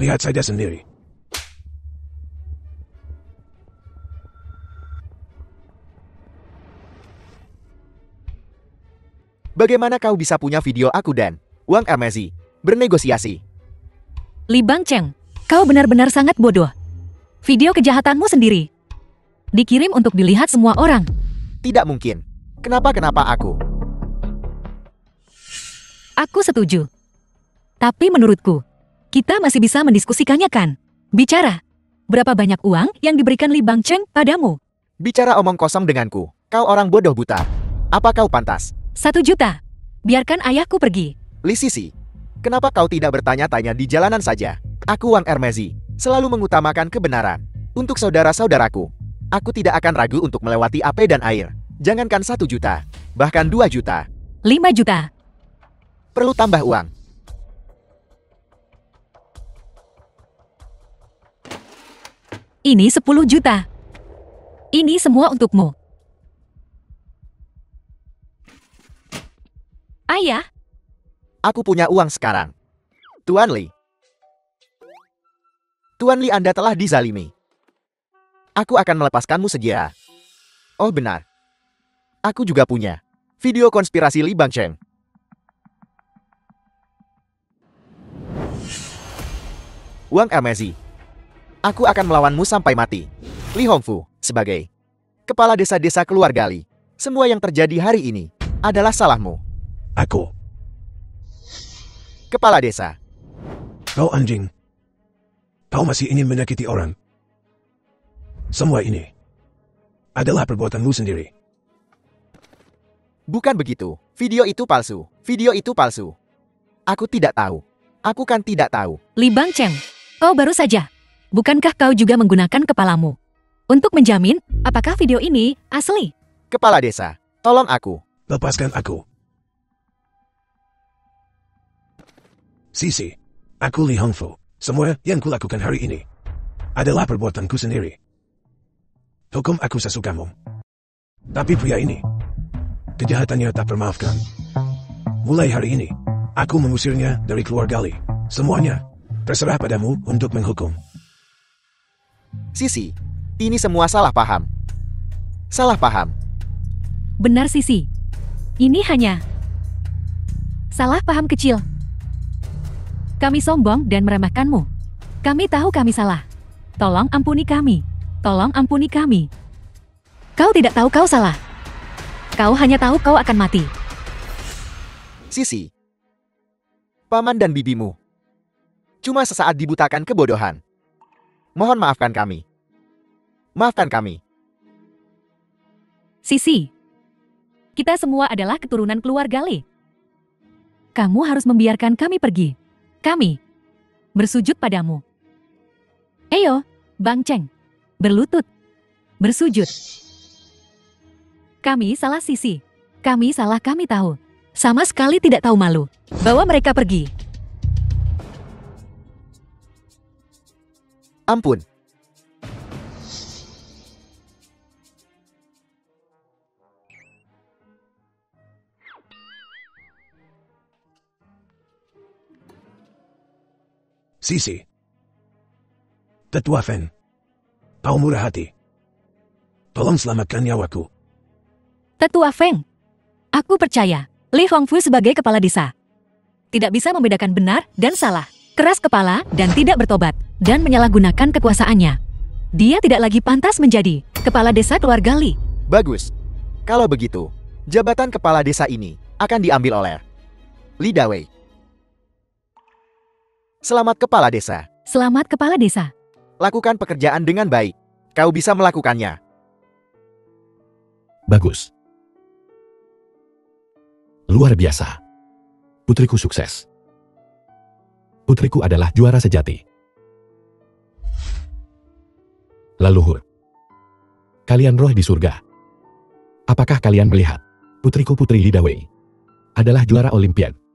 Lihat saja sendiri. Bagaimana kau bisa punya video aku dan Wang Ermezi bernegosiasi? Li Bangcheng, kau benar-benar sangat bodoh. Video kejahatanmu sendiri dikirim untuk dilihat semua orang. Tidak mungkin. Kenapa aku? Aku setuju. Tapi menurutku, kita masih bisa mendiskusikannya kan? Bicara, berapa banyak uang yang diberikan Li Bangcheng padamu? Bicara omong kosong denganku. Kau orang bodoh buta. Apa kau pantas? 1 juta. Biarkan ayahku pergi. Li Sisi, kenapa kau tidak bertanya-tanya di jalanan saja? Aku Wang Ermezi, selalu mengutamakan kebenaran. Untuk saudara-saudaraku, aku tidak akan ragu untuk melewati api dan air. Jangankan 1 juta, bahkan 2 juta. 5 juta. Perlu tambah uang. Ini 10 juta. Ini semua untukmu. Ayah, Aku punya uang sekarang. Tuan Li. Tuan Li, Anda telah dizalimi. Aku akan melepaskanmu segera. Oh benar. Aku juga punya video konspirasi Li Bangcheng. Wang Ermezi. Aku akan melawanmu sampai mati. Li Hongfu, sebagai kepala desa-desa keluarga Li. Semua yang terjadi hari ini adalah salahmu. Aku. Kepala desa. Kau anjing. Kau masih ingin menyakiti orang. Semua ini adalah perbuatanmu sendiri. Bukan begitu. Video itu palsu. Video itu palsu. Aku tidak tahu. Aku kan tidak tahu. Li Bangcheng, kau baru saja. Bukankah kau juga menggunakan kepalamu untuk menjamin apakah video ini asli? Kepala desa, tolong aku. Lepaskan aku. Sisi, aku Li Hongfu. Semua yang kulakukan hari ini adalah perbuatanku sendiri. Hukum aku sesukamu. Tapi pria ini, kejahatannya tak termaafkan. Mulai hari ini, aku mengusirnya dari keluarga Li. Semuanya terserah padamu untuk menghukum. Sisi, ini semua salah paham. Salah paham. Benar Sisi. Ini hanya salah paham kecil. Kami sombong dan meremehkanmu. Kami tahu kami salah. Tolong ampuni kami. Tolong ampuni kami. Kau tidak tahu kau salah. Kau hanya tahu kau akan mati. Sisi, paman dan bibimu cuma sesaat dibutakan kebodohan. Mohon maafkan kami. Maafkan kami. Sisi, kita semua adalah keturunan keluarga Li. Kamu harus membiarkan kami pergi. Kami bersujud padamu. Ayo, Bang Cheng. Berlutut. Bersujud. Kami salah Sisi. Kami salah, kami tahu. Sama sekali tidak tahu malu. Bawa mereka pergi. Ampun. Sisi. Tetua Fen. Kau murah hati. Tolong selamatkan nyawaku. Tetua Feng. Aku percaya, Li Hongfu sebagai kepala desa tidak bisa membedakan benar dan salah, keras kepala dan tidak bertobat, dan menyalahgunakan kekuasaannya. Dia tidak lagi pantas menjadi kepala desa keluarga Li. Bagus. Kalau begitu, jabatan kepala desa ini akan diambil oleh Li Dawei. Selamat kepala desa. Selamat kepala desa. Lakukan pekerjaan dengan baik. Kau bisa melakukannya. Bagus. Luar biasa. Putriku sukses. Putriku adalah juara sejati. Leluhur. Kalian roh di surga. Apakah kalian melihat? Putriku Putri Li Dawei adalah juara Olimpiade.